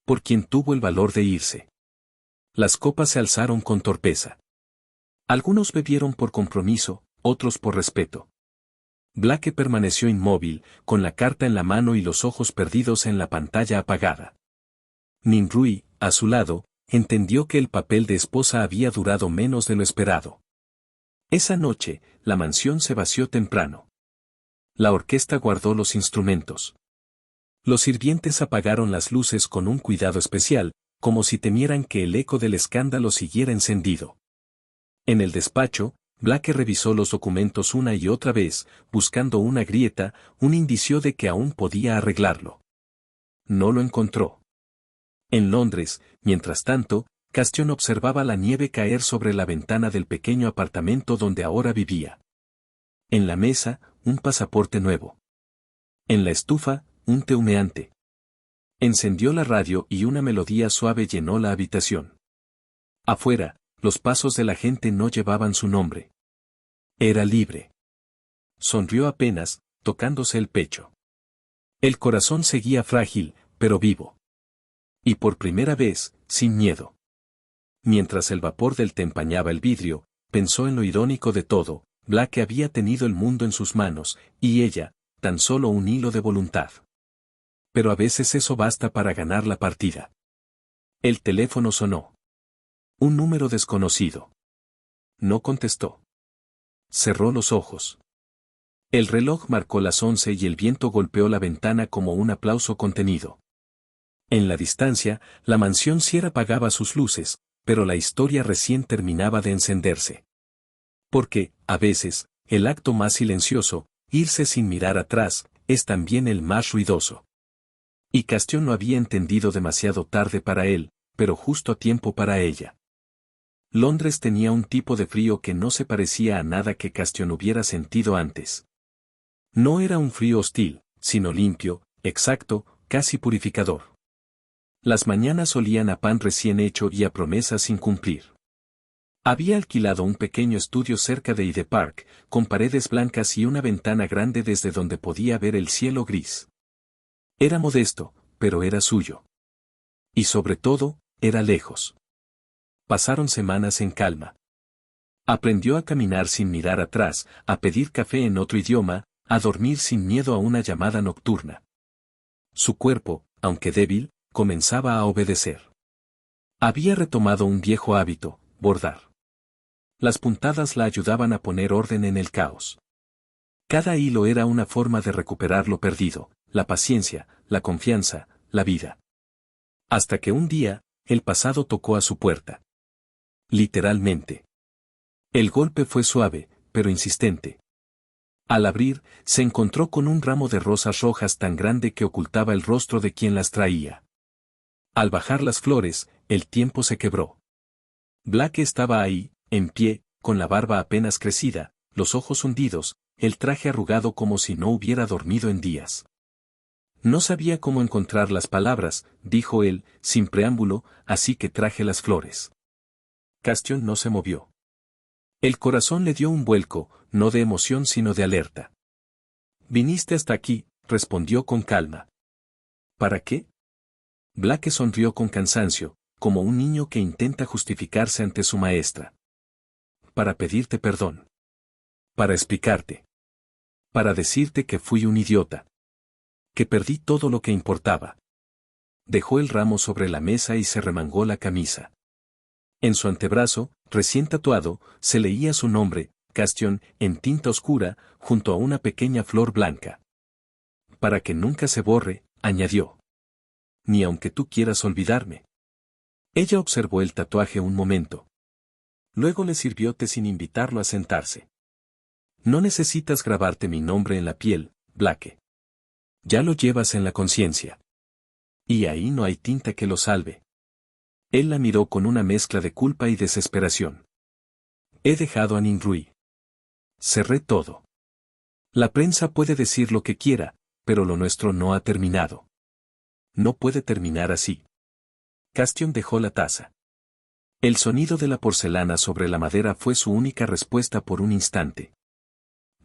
Por quien tuvo el valor de irse. Las copas se alzaron con torpeza. Algunos bebieron por compromiso, otros por respeto. Blake permaneció inmóvil, con la carta en la mano y los ojos perdidos en la pantalla apagada. Ninrui, a su lado, entendió que el papel de esposa había durado menos de lo esperado. Esa noche, la mansión se vació temprano. La orquesta guardó los instrumentos. Los sirvientes apagaron las luces con un cuidado especial, como si temieran que el eco del escándalo siguiera encendido. En el despacho, Blake revisó los documentos una y otra vez, buscando una grieta, un indicio de que aún podía arreglarlo. No lo encontró. En Londres, mientras tanto, Castion observaba la nieve caer sobre la ventana del pequeño apartamento donde ahora vivía. En la mesa, un pasaporte nuevo. En la estufa, un té humeante. Encendió la radio y una melodía suave llenó la habitación. Afuera, los pasos de la gente no llevaban su nombre. Era libre. Sonrió apenas, tocándose el pecho. El corazón seguía frágil, pero vivo. Y por primera vez, sin miedo. Mientras el vapor del té empañaba el vidrio, pensó en lo irónico de todo. Blake había tenido el mundo en sus manos, y ella, tan solo un hilo de voluntad. Pero a veces eso basta para ganar la partida. El teléfono sonó. Un número desconocido. No contestó. Cerró los ojos. El reloj marcó las 11 y el viento golpeó la ventana como un aplauso contenido. En la distancia, la mansión Sierra apagaba sus luces, pero la historia recién terminaba de encenderse. Porque, a veces, el acto más silencioso, irse sin mirar atrás, es también el más ruidoso. Y Castion lo había entendido demasiado tarde para él, pero justo a tiempo para ella. Londres tenía un tipo de frío que no se parecía a nada que Castion hubiera sentido antes. No era un frío hostil, sino limpio, exacto, casi purificador. Las mañanas olían a pan recién hecho y a promesas sin cumplir. Había alquilado un pequeño estudio cerca de Hyde Park, con paredes blancas y una ventana grande desde donde podía ver el cielo gris. Era modesto, pero era suyo. Y sobre todo, era lejos. Pasaron semanas en calma. Aprendió a caminar sin mirar atrás, a pedir café en otro idioma, a dormir sin miedo a una llamada nocturna. Su cuerpo, aunque débil, comenzaba a obedecer. Había retomado un viejo hábito, bordar. Las puntadas la ayudaban a poner orden en el caos. Cada hilo era una forma de recuperar lo perdido, la paciencia, la confianza, la vida. Hasta que un día, el pasado tocó a su puerta. Literalmente. El golpe fue suave, pero insistente. Al abrir, se encontró con un ramo de rosas rojas tan grande que ocultaba el rostro de quien las traía. Al bajar las flores, el tiempo se quebró. Blake estaba ahí, en pie, con la barba apenas crecida, los ojos hundidos, el traje arrugado como si no hubiera dormido en días. No sabía cómo encontrar las palabras, dijo él, sin preámbulo, así que traje las flores. Castion no se movió. El corazón le dio un vuelco, no de emoción sino de alerta. Viniste hasta aquí, respondió con calma. ¿Para qué? Blake sonrió con cansancio, como un niño que intenta justificarse ante su maestra. Para pedirte perdón. Para explicarte. Para decirte que fui un idiota. Que perdí todo lo que importaba. Dejó el ramo sobre la mesa y se remangó la camisa. En su antebrazo, recién tatuado, se leía su nombre, Castion, en tinta oscura, junto a una pequeña flor blanca. Para que nunca se borre, añadió. Ni aunque tú quieras olvidarme. Ella observó el tatuaje un momento. Luego le sirvió té sin invitarlo a sentarse. No necesitas grabarte mi nombre en la piel, Blake. Ya lo llevas en la conciencia. Y ahí no hay tinta que lo salve. Él la miró con una mezcla de culpa y desesperación. He dejado a Ninrui. Cerré todo. La prensa puede decir lo que quiera, pero lo nuestro no ha terminado. No puede terminar así. Castion dejó la taza. El sonido de la porcelana sobre la madera fue su única respuesta por un instante.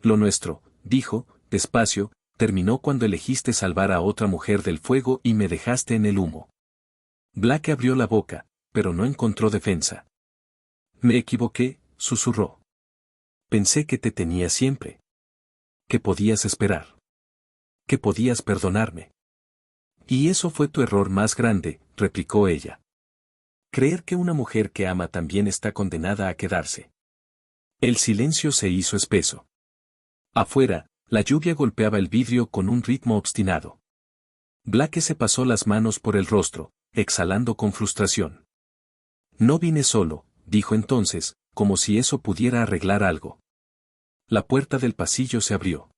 Lo nuestro, dijo, despacio, terminó cuando elegiste salvar a otra mujer del fuego y me dejaste en el humo. Blake abrió la boca, pero no encontró defensa. Me equivoqué, susurró. Pensé que te tenía siempre. Que podías esperar. Que podías perdonarme. Y eso fue tu error más grande, replicó ella. Creer que una mujer que ama también está condenada a quedarse. El silencio se hizo espeso. Afuera, la lluvia golpeaba el vidrio con un ritmo obstinado. Blake se pasó las manos por el rostro, exhalando con frustración. No vine solo, dijo entonces, como si eso pudiera arreglar algo. La puerta del pasillo se abrió.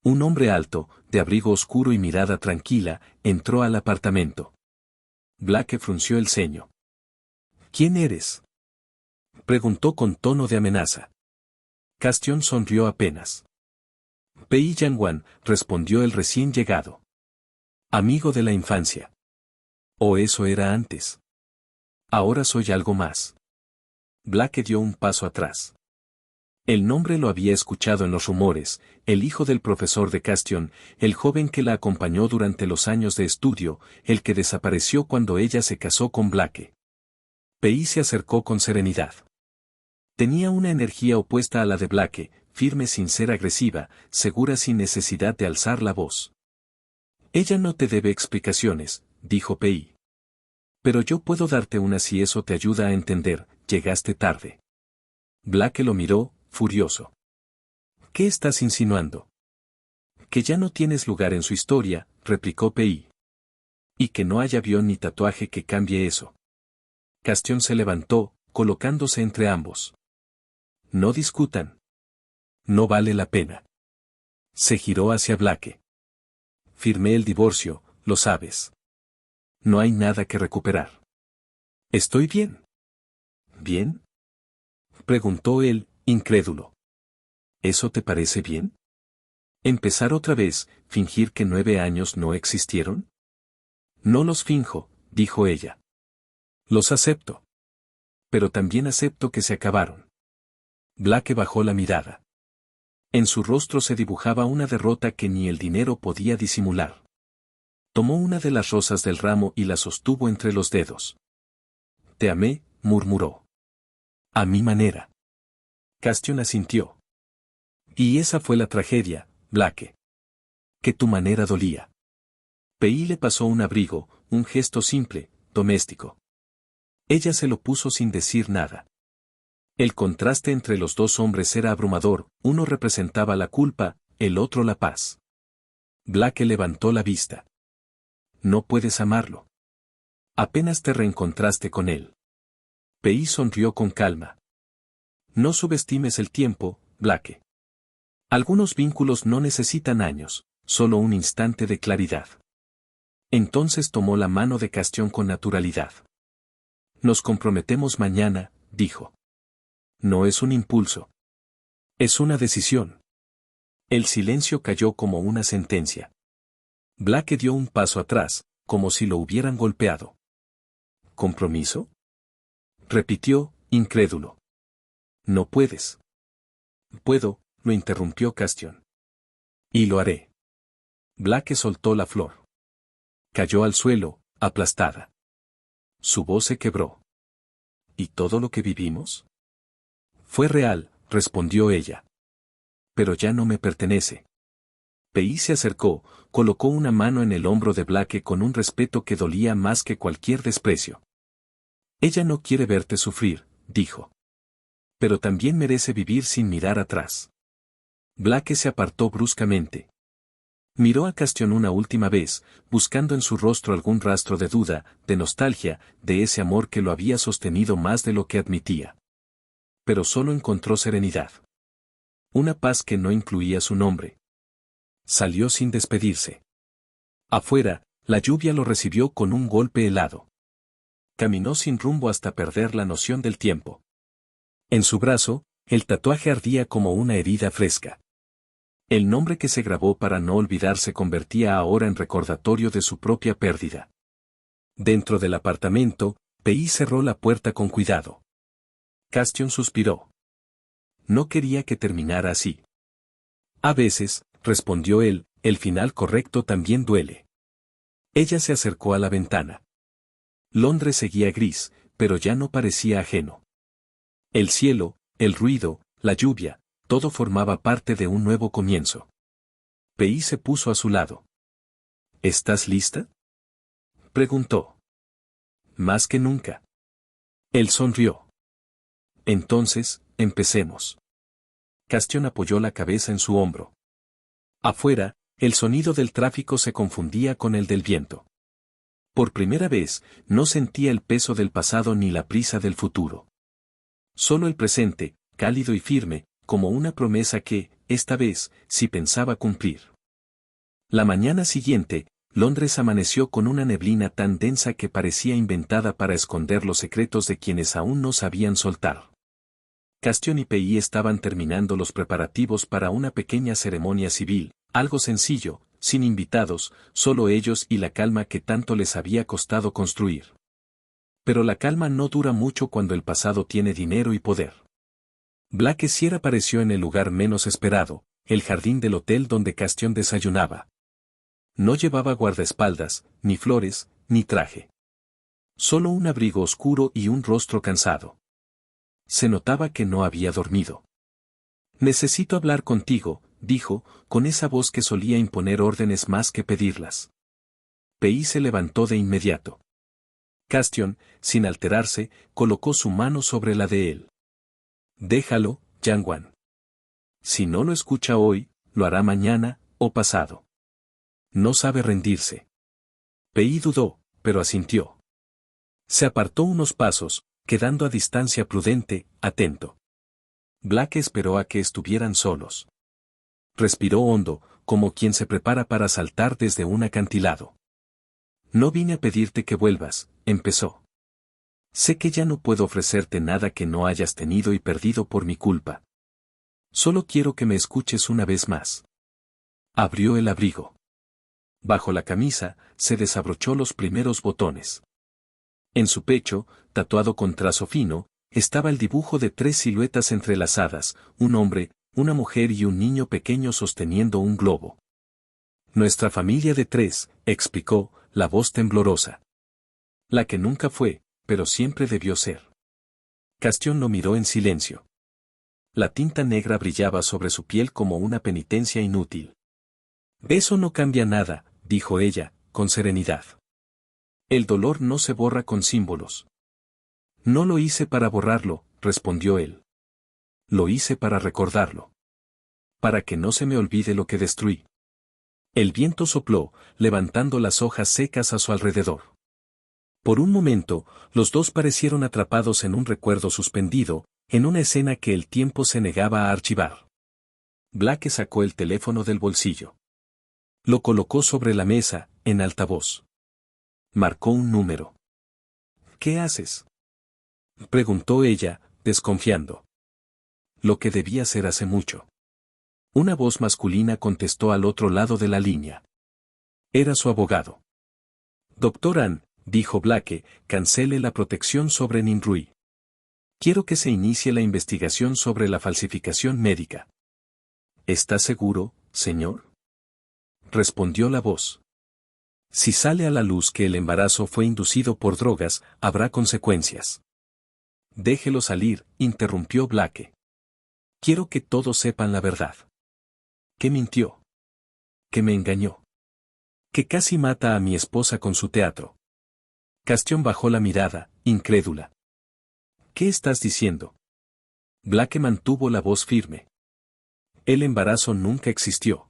Un hombre alto, de abrigo oscuro y mirada tranquila, entró al apartamento. Blake frunció el ceño. ¿Quién eres? Preguntó con tono de amenaza. Castion sonrió apenas. Pei Yangwan, respondió el recién llegado. Amigo de la infancia. ¿O eso era antes? Ahora soy algo más. Blake dio un paso atrás. El nombre lo había escuchado en los rumores, el hijo del profesor de Castion, el joven que la acompañó durante los años de estudio, el que desapareció cuando ella se casó con Blake. Pei se acercó con serenidad. Tenía una energía opuesta a la de Blake, firme sin ser agresiva, segura sin necesidad de alzar la voz. Ella no te debe explicaciones, dijo Pei. Pero yo puedo darte una si eso te ayuda a entender, llegaste tarde. Blake lo miró, furioso. ¿Qué estás insinuando? Que ya no tienes lugar en su historia, replicó Pei. Y que no hay avión ni tatuaje que cambie eso. Castion se levantó, colocándose entre ambos. No discutan. No vale la pena. Se giró hacia Blake. Firmé el divorcio, lo sabes. No hay nada que recuperar. ¿Estoy bien? ¿Bien? Preguntó él, incrédulo. ¿Eso te parece bien? ¿Empezar otra vez, fingir que 9 años no existieron? No los finjo, dijo ella. Los acepto. Pero también acepto que se acabaron. Blake bajó la mirada. En su rostro se dibujaba una derrota que ni el dinero podía disimular. Tomó una de las rosas del ramo y la sostuvo entre los dedos. Te amé, murmuró. A mi manera. Castion asintió. Y esa fue la tragedia, Blake. Que tu manera dolía. Pei le pasó un abrigo, un gesto simple, doméstico. Ella se lo puso sin decir nada. El contraste entre los dos hombres era abrumador, uno representaba la culpa, el otro la paz. Blake levantó la vista. No puedes amarlo. Apenas te reencontraste con él. Pei sonrió con calma. No subestimes el tiempo, Blake. Algunos vínculos no necesitan años, solo un instante de claridad. Entonces tomó la mano de Castion con naturalidad. Nos comprometemos mañana, dijo. No es un impulso. Es una decisión. El silencio cayó como una sentencia. Blake dio un paso atrás, como si lo hubieran golpeado. ¿Compromiso? Repitió, incrédulo. No puedes. Puedo, lo interrumpió Castion. Y lo haré. Blake soltó la flor. Cayó al suelo, aplastada. Su voz se quebró. ¿Y todo lo que vivimos? Fue real, respondió ella. Pero ya no me pertenece. Pei se acercó, colocó una mano en el hombro de Blake con un respeto que dolía más que cualquier desprecio. Ella no quiere verte sufrir, dijo. Pero también merece vivir sin mirar atrás. Blake se apartó bruscamente. Miró a Castión una última vez, buscando en su rostro algún rastro de duda, de nostalgia, de ese amor que lo había sostenido más de lo que admitía. Pero solo encontró serenidad. Una paz que no incluía su nombre. Salió sin despedirse. Afuera, la lluvia lo recibió con un golpe helado. Caminó sin rumbo hasta perder la noción del tiempo. En su brazo, el tatuaje ardía como una herida fresca. El nombre que se grabó para no olvidar se convertía ahora en recordatorio de su propia pérdida. Dentro del apartamento, Pei cerró la puerta con cuidado. Castión suspiró. No quería que terminara así. A veces, respondió él, el final correcto también duele. Ella se acercó a la ventana. Londres seguía gris, pero ya no parecía ajeno. El cielo, el ruido, la lluvia, todo formaba parte de un nuevo comienzo. Pei se puso a su lado. ¿Estás lista?, preguntó. Más que nunca. Él sonrió. Entonces, empecemos. Castión apoyó la cabeza en su hombro. Afuera, el sonido del tráfico se confundía con el del viento. Por primera vez, no sentía el peso del pasado ni la prisa del futuro. Solo el presente, cálido y firme, como una promesa que, esta vez, sí pensaba cumplir. La mañana siguiente, Londres amaneció con una neblina tan densa que parecía inventada para esconder los secretos de quienes aún no sabían soltar. Castión y Pei estaban terminando los preparativos para una pequeña ceremonia civil, algo sencillo, sin invitados, solo ellos y la calma que tanto les había costado construir. Pero la calma no dura mucho cuando el pasado tiene dinero y poder. Blake Sierra apareció en el lugar menos esperado, el jardín del hotel donde Castión desayunaba. No llevaba guardaespaldas, ni flores, ni traje. Solo un abrigo oscuro y un rostro cansado. Se notaba que no había dormido. Necesito hablar contigo, dijo, con esa voz que solía imponer órdenes más que pedirlas. Pei se levantó de inmediato. Castión, sin alterarse, colocó su mano sobre la de él. Déjalo, Jiangwan. Si no lo escucha hoy, lo hará mañana, o pasado. No sabe rendirse. Pei dudó, pero asintió. Se apartó unos pasos, quedando a distancia prudente, atento. Blake esperó a que estuvieran solos. Respiró hondo, como quien se prepara para saltar desde un acantilado. No vine a pedirte que vuelvas, empezó. Sé que ya no puedo ofrecerte nada que no hayas tenido y perdido por mi culpa. Solo quiero que me escuches una vez más. Abrió el abrigo. Bajo la camisa, se desabrochó los primeros botones. En su pecho, tatuado con trazo fino, estaba el dibujo de 3 siluetas entrelazadas, un hombre, una mujer y un niño pequeño sosteniendo un globo. Nuestra familia de 3, explicó, la voz temblorosa. La que nunca fue, pero siempre debió ser. Castión lo miró en silencio. La tinta negra brillaba sobre su piel como una penitencia inútil. Eso no cambia nada, dijo ella, con serenidad. El dolor no se borra con símbolos. No lo hice para borrarlo, respondió él. Lo hice para recordarlo. Para que no se me olvide lo que destruí. El viento sopló, levantando las hojas secas a su alrededor. Por un momento, los dos parecieron atrapados en un recuerdo suspendido, en una escena que el tiempo se negaba a archivar. Blake sacó el teléfono del bolsillo. Lo colocó sobre la mesa, en altavoz. Marcó un número. ¿Qué haces?, preguntó ella, desconfiando. Lo que debía hacer hace mucho. Una voz masculina contestó al otro lado de la línea. Era su abogado. Doctor An, dijo Blake, cancele la protección sobre Ninrui. Quiero que se inicie la investigación sobre la falsificación médica. ¿Está seguro, señor?, respondió la voz. Si sale a la luz que el embarazo fue inducido por drogas, habrá consecuencias. Déjelo salir, interrumpió Blake. Quiero que todos sepan la verdad. ¿Qué mintió? Que me engañó. Que casi mata a mi esposa con su teatro. Castión bajó la mirada, incrédula. ¿Qué estás diciendo? Blake mantuvo la voz firme. El embarazo nunca existió.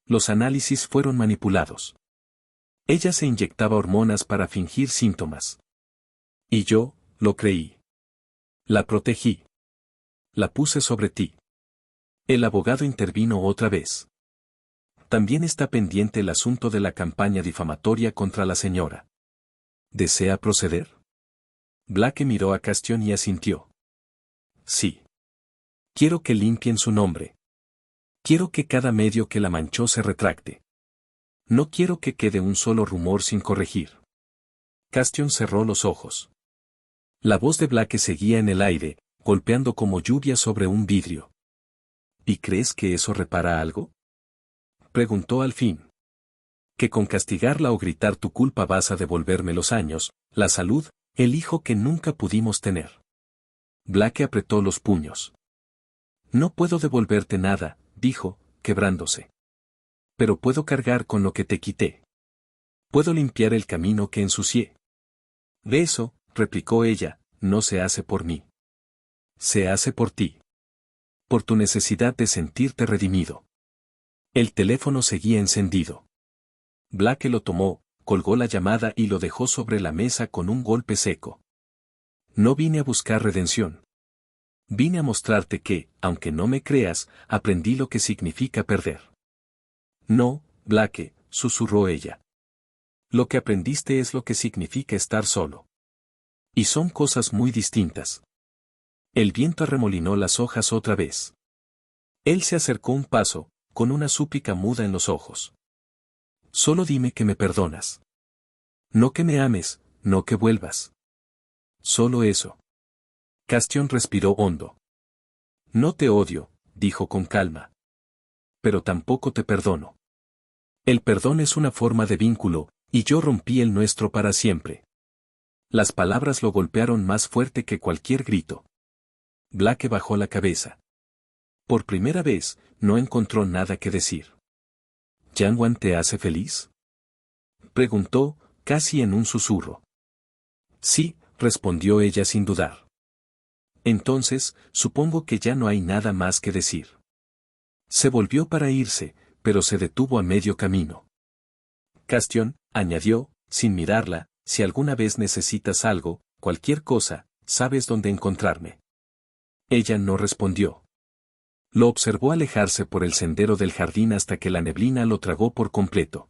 Los análisis fueron manipulados. Ella se inyectaba hormonas para fingir síntomas. Y yo, lo creí. La protegí. La puse sobre ti. El abogado intervino otra vez. También está pendiente el asunto de la campaña difamatoria contra la señora. ¿Desea proceder? Blake miró a Castión y asintió. Sí. Quiero que limpien su nombre. Quiero que cada medio que la manchó se retracte. No quiero que quede un solo rumor sin corregir. Castión cerró los ojos. La voz de Blake seguía en el aire, golpeando como lluvia sobre un vidrio. ¿Y crees que eso repara algo? Preguntó al fin. ¿Que con castigarla o gritar tu culpa vas a devolverme los años, la salud, el hijo que nunca pudimos tener? Blake apretó los puños. No puedo devolverte nada, dijo, quebrándose. Pero puedo cargar con lo que te quité. Puedo limpiar el camino que ensucié. De eso, replicó ella, no se hace por mí. Se hace por ti. Por tu necesidad de sentirte redimido. El teléfono seguía encendido. Blake lo tomó, colgó la llamada y lo dejó sobre la mesa con un golpe seco. No vine a buscar redención. Vine a mostrarte que, aunque no me creas, aprendí lo que significa perder. No, Blake, susurró ella. Lo que aprendiste es lo que significa estar solo. Y son cosas muy distintas. El viento arremolinó las hojas otra vez. Él se acercó un paso, con una súplica muda en los ojos. Solo dime que me perdonas. No que me ames, no que vuelvas. Solo eso. Castión respiró hondo. No te odio, dijo con calma. Pero tampoco te perdono. El perdón es una forma de vínculo, y yo rompí el nuestro para siempre. Las palabras lo golpearon más fuerte que cualquier grito. Blake bajó la cabeza. Por primera vez, no encontró nada que decir. ¿Jianwan te hace feliz? Preguntó, casi en un susurro. Sí, respondió ella sin dudar. Entonces, supongo que ya no hay nada más que decir. Se volvió para irse, pero se detuvo a medio camino. Castión, añadió, sin mirarla, si alguna vez necesitas algo, cualquier cosa, sabes dónde encontrarme. Ella no respondió. Lo observó alejarse por el sendero del jardín hasta que la neblina lo tragó por completo.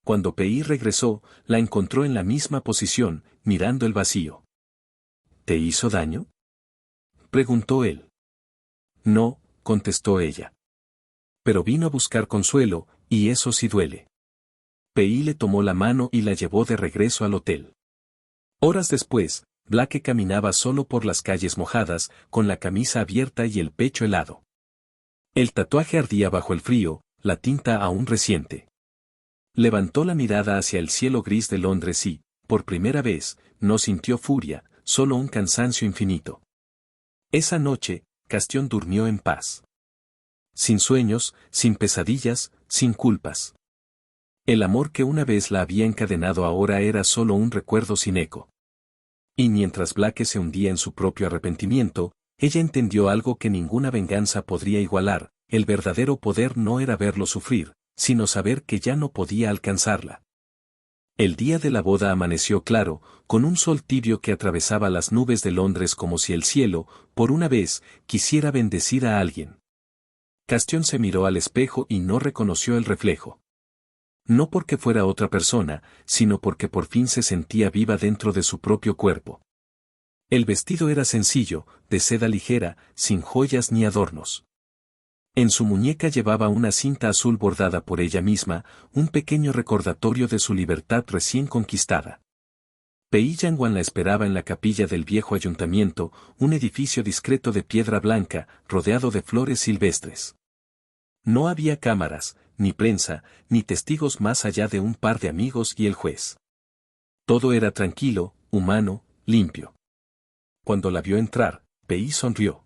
Cuando Pei regresó, la encontró en la misma posición, mirando el vacío. ¿Te hizo daño? Preguntó él. No, contestó ella. Pero vino a buscar consuelo, y eso sí duele. Pei le tomó la mano y la llevó de regreso al hotel. Horas después, Blake caminaba solo por las calles mojadas, con la camisa abierta y el pecho helado. El tatuaje ardía bajo el frío, la tinta aún reciente. Levantó la mirada hacia el cielo gris de Londres y, por primera vez, no sintió furia, solo un cansancio infinito. Esa noche, Castión durmió en paz. Sin sueños, sin pesadillas, sin culpas. El amor que una vez la había encadenado ahora era solo un recuerdo sin eco. Y mientras Blake se hundía en su propio arrepentimiento, ella entendió algo que ninguna venganza podría igualar: el verdadero poder no era verlo sufrir, sino saber que ya no podía alcanzarla. El día de la boda amaneció claro, con un sol tibio que atravesaba las nubes de Londres como si el cielo, por una vez, quisiera bendecir a alguien. Castión se miró al espejo y no reconoció el reflejo. No porque fuera otra persona, sino porque por fin se sentía viva dentro de su propio cuerpo. El vestido era sencillo, de seda ligera, sin joyas ni adornos. En su muñeca llevaba una cinta azul bordada por ella misma, un pequeño recordatorio de su libertad recién conquistada. Pei Jianwan la esperaba en la capilla del viejo ayuntamiento, un edificio discreto de piedra blanca, rodeado de flores silvestres. No había cámaras, ni prensa, ni testigos más allá de un par de amigos y el juez. Todo era tranquilo, humano, limpio. Cuando la vio entrar, Pei sonrió.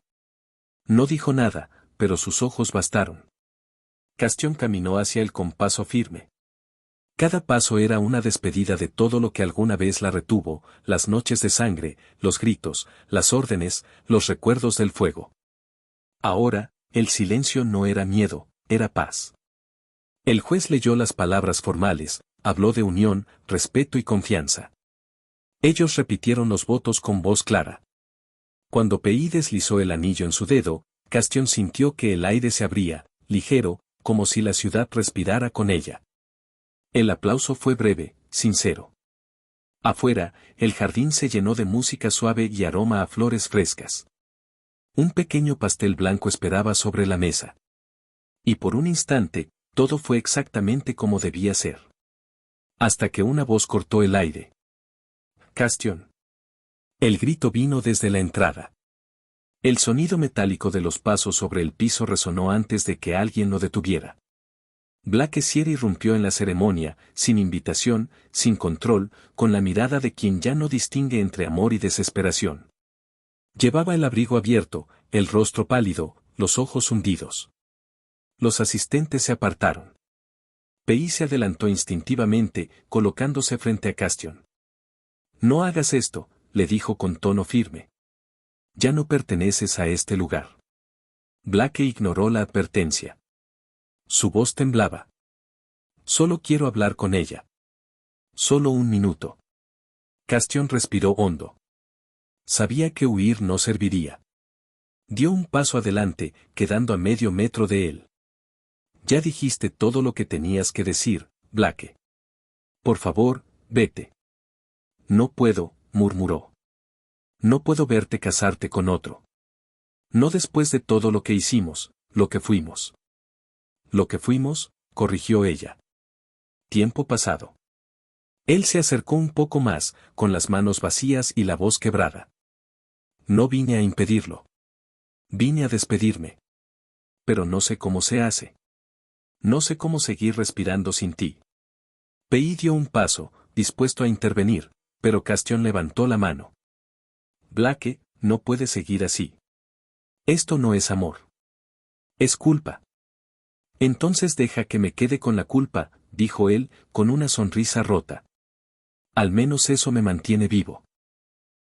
No dijo nada, pero sus ojos bastaron. Castión caminó hacia él con paso firme. Cada paso era una despedida de todo lo que alguna vez la retuvo, las noches de sangre, los gritos, las órdenes, los recuerdos del fuego. Ahora, el silencio no era miedo, era paz. El juez leyó las palabras formales, habló de unión, respeto y confianza. Ellos repitieron los votos con voz clara. Cuando Pei deslizó el anillo en su dedo, Castión sintió que el aire se abría, ligero, como si la ciudad respirara con ella. El aplauso fue breve, sincero. Afuera, el jardín se llenó de música suave y aroma a flores frescas. Un pequeño pastel blanco esperaba sobre la mesa. Y por un instante, todo fue exactamente como debía ser. Hasta que una voz cortó el aire. Castión. El grito vino desde la entrada. El sonido metálico de los pasos sobre el piso resonó antes de que alguien lo detuviera. Blaquesier irrumpió en la ceremonia, sin invitación, sin control, con la mirada de quien ya no distingue entre amor y desesperación. Llevaba el abrigo abierto, el rostro pálido, los ojos hundidos. Los asistentes se apartaron. Pei se adelantó instintivamente, colocándose frente a Castión. No hagas esto, le dijo con tono firme. Ya no perteneces a este lugar. Blake ignoró la advertencia. Su voz temblaba. Solo quiero hablar con ella. Solo un minuto. Castión respiró hondo. Sabía que huir no serviría. Dio un paso adelante, quedando a medio metro de él. Ya dijiste todo lo que tenías que decir, Blake. Por favor, vete. No puedo, murmuró. No puedo verte casarte con otro. No después de todo lo que hicimos, lo que fuimos. Lo que fuimos, corrigió ella. Tiempo pasado. Él se acercó un poco más, con las manos vacías y la voz quebrada. No vine a impedirlo. Vine a despedirme. Pero no sé cómo se hace. No sé cómo seguir respirando sin ti. Pei dio un paso, dispuesto a intervenir, pero Castión levantó la mano. Blake, no puede seguir así. Esto no es amor. Es culpa. Entonces deja que me quede con la culpa, dijo él, con una sonrisa rota. Al menos eso me mantiene vivo.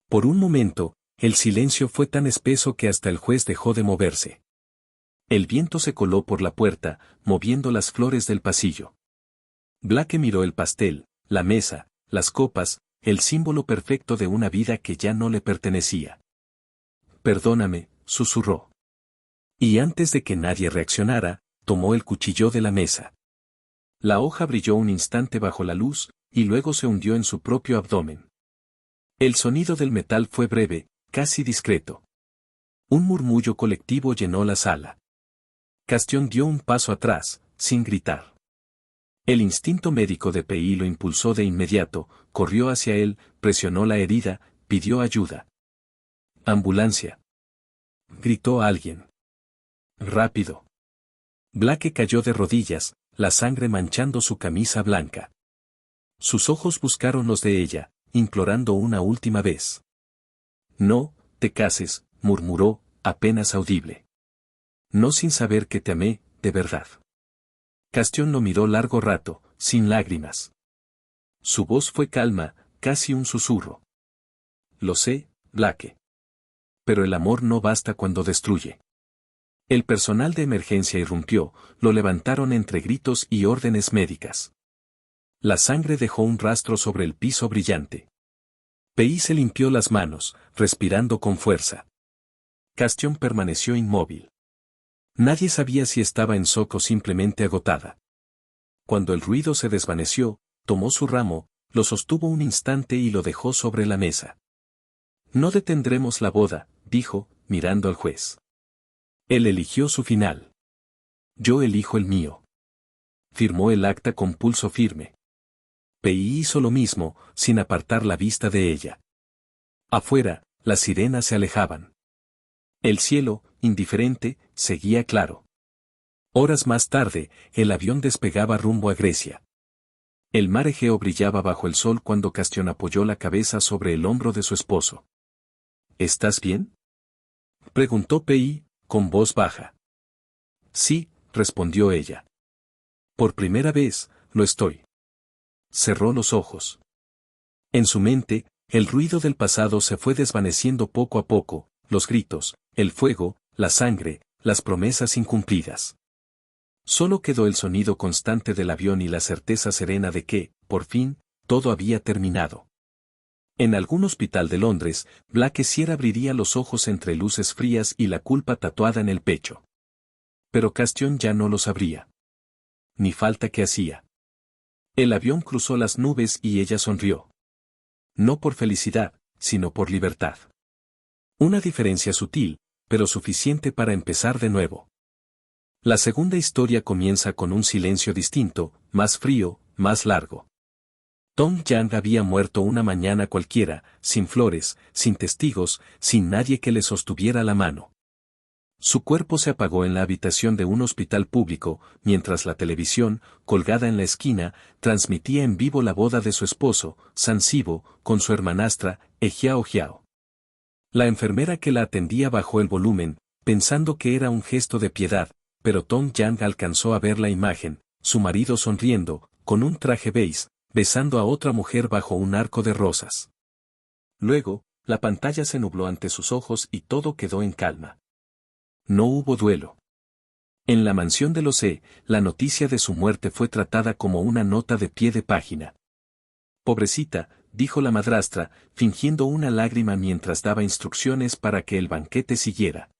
Por un momento, el silencio fue tan espeso que hasta el juez dejó de moverse. El viento se coló por la puerta, moviendo las flores del pasillo. Blake miró el pastel, la mesa, las copas, el símbolo perfecto de una vida que ya no le pertenecía. Perdóname, susurró. Y antes de que nadie reaccionara, tomó el cuchillo de la mesa. La hoja brilló un instante bajo la luz, y luego se hundió en su propio abdomen. El sonido del metal fue breve, casi discreto. Un murmullo colectivo llenó la sala. Castión dio un paso atrás, sin gritar. El instinto médico de Pei lo impulsó de inmediato, corrió hacia él, presionó la herida, pidió ayuda. ¡Ambulancia! Gritó alguien. Rápido. Blake cayó de rodillas, la sangre manchando su camisa blanca. Sus ojos buscaron los de ella, implorando una última vez. No, te cases, murmuró, apenas audible. No sin saber que te amé, de verdad. Castión lo miró largo rato, sin lágrimas. Su voz fue calma, casi un susurro. Lo sé, Blake. Pero el amor no basta cuando destruye. El personal de emergencia irrumpió, lo levantaron entre gritos y órdenes médicas. La sangre dejó un rastro sobre el piso brillante. Pei se limpió las manos, respirando con fuerza. Castión permaneció inmóvil. Nadie sabía si estaba en shock o simplemente agotada. Cuando el ruido se desvaneció, tomó su ramo, lo sostuvo un instante y lo dejó sobre la mesa. No detendremos la boda, dijo, mirando al juez. Él eligió su final. Yo elijo el mío. Firmó el acta con pulso firme. Pei hizo lo mismo, sin apartar la vista de ella. Afuera, las sirenas se alejaban. El cielo, indiferente, seguía claro. Horas más tarde, el avión despegaba rumbo a Grecia. El mar Egeo brillaba bajo el sol cuando Castión apoyó la cabeza sobre el hombro de su esposo. ¿Estás bien?, preguntó Pei, con voz baja. Sí, respondió ella. Por primera vez, lo estoy. Cerró los ojos. En su mente, el ruido del pasado se fue desvaneciendo poco a poco, los gritos, el fuego, la sangre, las promesas incumplidas. Solo quedó el sonido constante del avión y la certeza serena de que, por fin, todo había terminado. En algún hospital de Londres, Blackesir abriría los ojos entre luces frías y la culpa tatuada en el pecho. Pero Castion ya no lo sabría. Ni falta que hacía. El avión cruzó las nubes y ella sonrió. No por felicidad, sino por libertad. Una diferencia sutil, pero suficiente para empezar de nuevo. La segunda historia comienza con un silencio distinto, más frío, más largo. Tom Yang había muerto una mañana cualquiera, sin flores, sin testigos, sin nadie que le sostuviera la mano. Su cuerpo se apagó en la habitación de un hospital público, mientras la televisión, colgada en la esquina, transmitía en vivo la boda de su esposo, Sansibo, con su hermanastra, Ejiao Jiao. La enfermera que la atendía bajó el volumen, pensando que era un gesto de piedad, pero Tom Yang alcanzó a ver la imagen, su marido sonriendo, con un traje beige, besando a otra mujer bajo un arco de rosas. Luego, la pantalla se nubló ante sus ojos y todo quedó en calma. No hubo duelo. En la mansión de Losé, la noticia de su muerte fue tratada como una nota de pie de página. Pobrecita, dijo la madrastra, fingiendo una lágrima mientras daba instrucciones para que el banquete siguiera.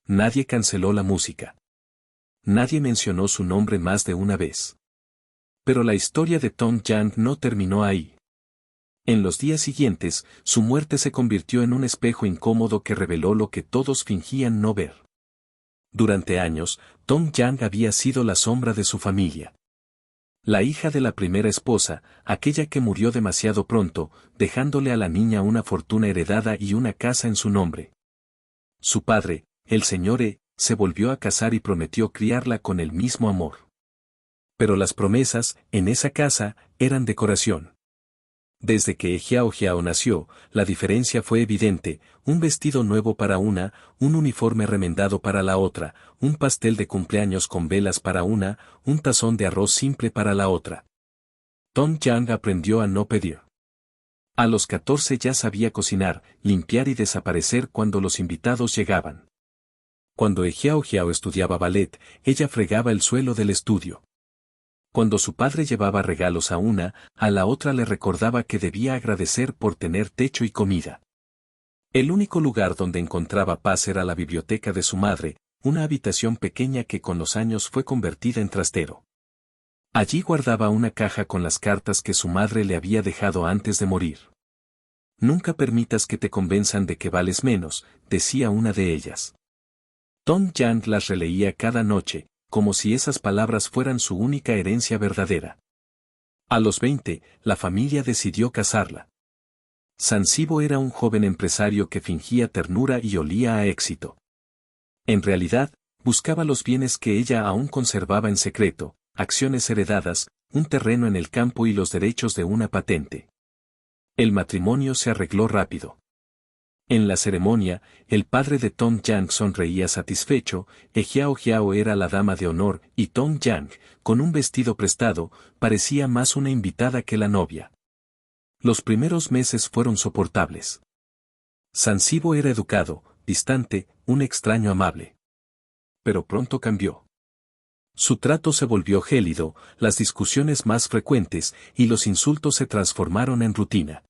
Nadie canceló la música. Nadie mencionó su nombre más de una vez. Pero la historia de Tom Yang no terminó ahí. En los días siguientes, su muerte se convirtió en un espejo incómodo que reveló lo que todos fingían no ver. Durante años, Tom Yang había sido la sombra de su familia. La hija de la primera esposa, aquella que murió demasiado pronto, dejándole a la niña una fortuna heredada y una casa en su nombre. Su padre, el señor se volvió a casar y prometió criarla con el mismo amor. Pero las promesas, en esa casa, eran decoración. Desde que Ejiao Jiao nació, la diferencia fue evidente, un vestido nuevo para una, un uniforme remendado para la otra, un pastel de cumpleaños con velas para una, un tazón de arroz simple para la otra. Tom Yang aprendió a no pedir. A los 14 ya sabía cocinar, limpiar y desaparecer cuando los invitados llegaban. Cuando Ejiao Jiao estudiaba ballet, ella fregaba el suelo del estudio. Cuando su padre llevaba regalos a la otra le recordaba que debía agradecer por tener techo y comida. El único lugar donde encontraba paz era la biblioteca de su madre, una habitación pequeña que con los años fue convertida en trastero. Allí guardaba una caja con las cartas que su madre le había dejado antes de morir. Nunca permitas que te convenzan de que vales menos, decía una de ellas. Tom Yang las releía cada noche, como si esas palabras fueran su única herencia verdadera. A los 20, la familia decidió casarla. Sansibo era un joven empresario que fingía ternura y olía a éxito. En realidad, buscaba los bienes que ella aún conservaba en secreto, acciones heredadas, un terreno en el campo y los derechos de una patente. El matrimonio se arregló rápido. En la ceremonia, el padre de Tom Yang sonreía satisfecho, Ejiao Jiao era la dama de honor y Tom Yang, con un vestido prestado, parecía más una invitada que la novia. Los primeros meses fueron soportables. Sansibo era educado, distante, un extraño amable. Pero pronto cambió. Su trato se volvió gélido, las discusiones más frecuentes y los insultos se transformaron en rutina.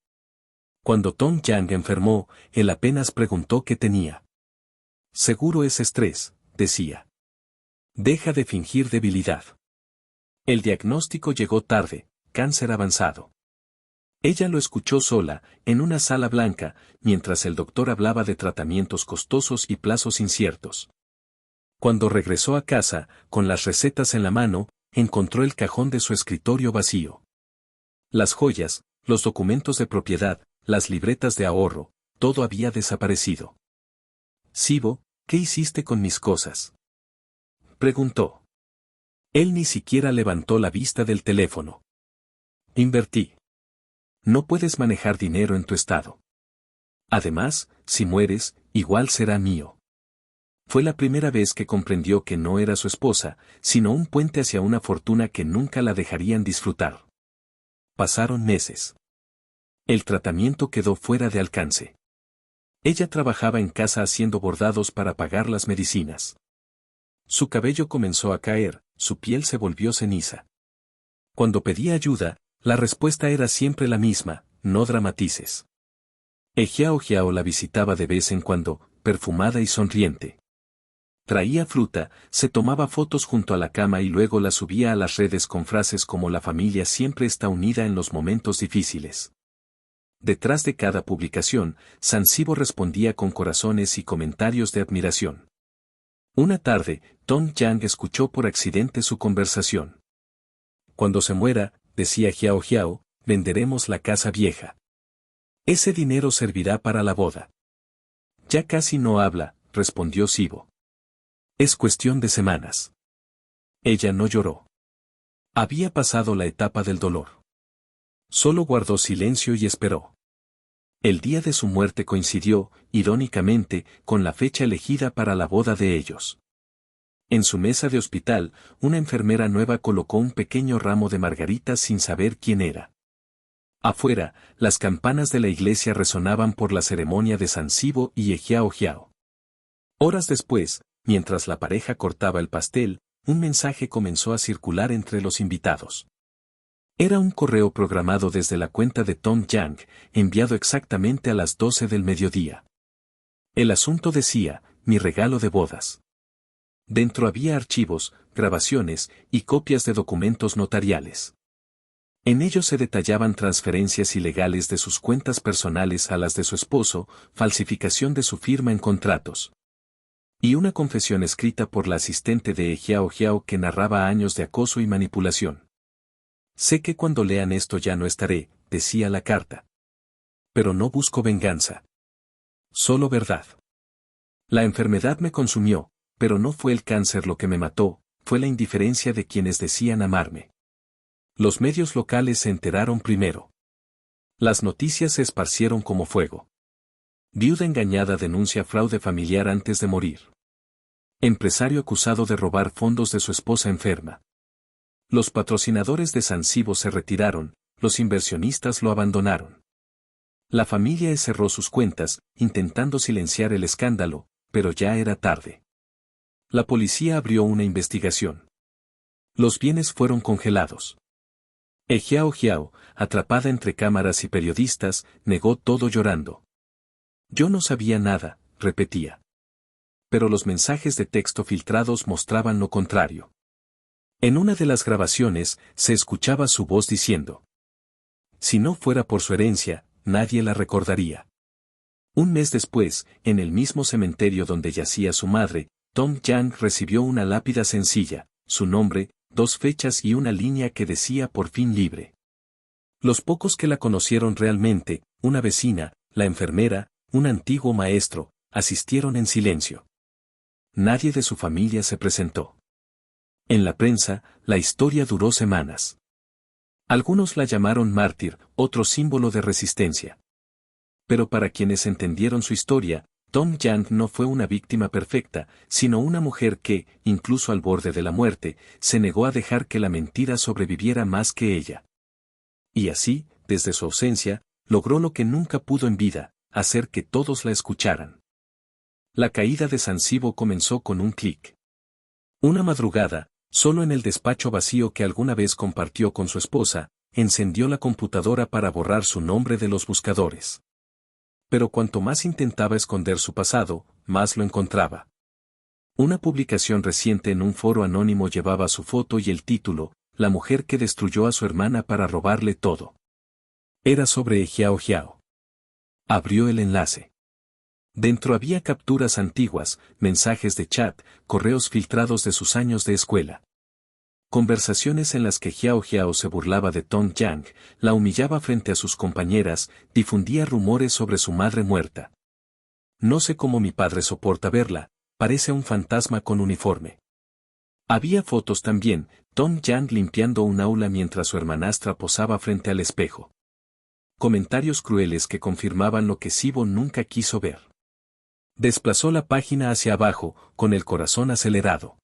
Cuando Tom Yang enfermó, él apenas preguntó qué tenía. Seguro es estrés, decía. Deja de fingir debilidad. El diagnóstico llegó tarde, cáncer avanzado. Ella lo escuchó sola, en una sala blanca, mientras el doctor hablaba de tratamientos costosos y plazos inciertos. Cuando regresó a casa, con las recetas en la mano, encontró el cajón de su escritorio vacío. Las joyas, los documentos de propiedad, las libretas de ahorro, todo había desaparecido. Sibo, ¿qué hiciste con mis cosas?, preguntó. Él ni siquiera levantó la vista del teléfono. Invertí. No puedes manejar dinero en tu estado. Además, si mueres, igual será mío. fue la primera vez que comprendió que no era su esposa, sino un puente hacia una fortuna que nunca la dejarían disfrutar. Pasaron meses. El tratamiento quedó fuera de alcance. Ella trabajaba en casa haciendo bordados para pagar las medicinas. Su cabello comenzó a caer, su piel se volvió ceniza. Cuando pedía ayuda, la respuesta era siempre la misma: no dramatices. Xiao Jiao la visitaba de vez en cuando, perfumada y sonriente. Traía fruta, se tomaba fotos junto a la cama y luego la subía a las redes con frases como "la familia siempre está unida en los momentos difíciles". Detrás de cada publicación, Sansibo respondía con corazones y comentarios de admiración. Una tarde, Tong Yang escuchó por accidente su conversación. Cuando se muera, decía Xiao Jiao, venderemos la casa vieja. Ese dinero servirá para la boda. Ya casi no habla, respondió Sibo. Es cuestión de semanas. Ella no lloró. Había pasado la etapa del dolor. Solo guardó silencio y esperó. El día de su muerte coincidió, irónicamente, con la fecha elegida para la boda de ellos. En su mesa de hospital, una enfermera nueva colocó un pequeño ramo de margaritas sin saber quién era. Afuera, las campanas de la iglesia resonaban por la ceremonia de Sansibo y Xiao Jiao. Horas después, mientras la pareja cortaba el pastel, un mensaje comenzó a circular entre los invitados. Era un correo programado desde la cuenta de Tong Yang, enviado exactamente a las 12 del mediodía. El asunto decía: mi regalo de bodas. Dentro había archivos, grabaciones y copias de documentos notariales. En ellos se detallaban transferencias ilegales de sus cuentas personales a las de su esposo, falsificación de su firma en contratos. Y una confesión escrita por la asistente de Xiao Jiao que narraba años de acoso y manipulación. Sé que cuando lean esto ya no estaré, decía la carta. Pero no busco venganza. Solo verdad. La enfermedad me consumió, pero no fue el cáncer lo que me mató, fue la indiferencia de quienes decían amarme. Los medios locales se enteraron primero. Las noticias se esparcieron como fuego. Viuda engañada denuncia fraude familiar antes de morir. Empresario acusado de robar fondos de su esposa enferma. Los patrocinadores de Sansibo se retiraron, los inversionistas lo abandonaron. La familia cerró sus cuentas, intentando silenciar el escándalo, pero ya era tarde. La policía abrió una investigación. Los bienes fueron congelados. Xiao Jiao, atrapada entre cámaras y periodistas, negó todo llorando. Yo no sabía nada, repetía. Pero los mensajes de texto filtrados mostraban lo contrario. En una de las grabaciones, se escuchaba su voz diciendo: si no fuera por su herencia, nadie la recordaría. Un mes después, en el mismo cementerio donde yacía su madre, Tong Yang recibió una lápida sencilla, su nombre, 2 fechas y una línea que decía por fin libre. Los pocos que la conocieron realmente, una vecina, la enfermera, un antiguo maestro, asistieron en silencio. Nadie de su familia se presentó. En la prensa, la historia duró semanas. Algunos la llamaron mártir, otro símbolo de resistencia. Pero para quienes entendieron su historia, Tong Yang no fue una víctima perfecta, sino una mujer que, incluso al borde de la muerte, se negó a dejar que la mentira sobreviviera más que ella. Y así, desde su ausencia, logró lo que nunca pudo en vida, hacer que todos la escucharan. La caída de Sansibo comenzó con un clic. Una madrugada, solo en el despacho vacío que alguna vez compartió con su esposa, encendió la computadora para borrar su nombre de los buscadores. Pero cuanto más intentaba esconder su pasado, más lo encontraba. Una publicación reciente en un foro anónimo llevaba su foto y el título: la mujer que destruyó a su hermana para robarle todo. Era sobre Xiao Jiao. Abrió el enlace. Dentro había capturas antiguas, mensajes de chat, correos filtrados de sus años de escuela. Conversaciones en las que Xiao Jiao se burlaba de Tong Yang, la humillaba frente a sus compañeras, difundía rumores sobre su madre muerta. No sé cómo mi padre soporta verla, parece un fantasma con uniforme. Había fotos también, Tong Yang limpiando un aula mientras su hermanastra posaba frente al espejo. Comentarios crueles que confirmaban lo que Sibo nunca quiso ver. Desplazó la página hacia abajo, con el corazón acelerado.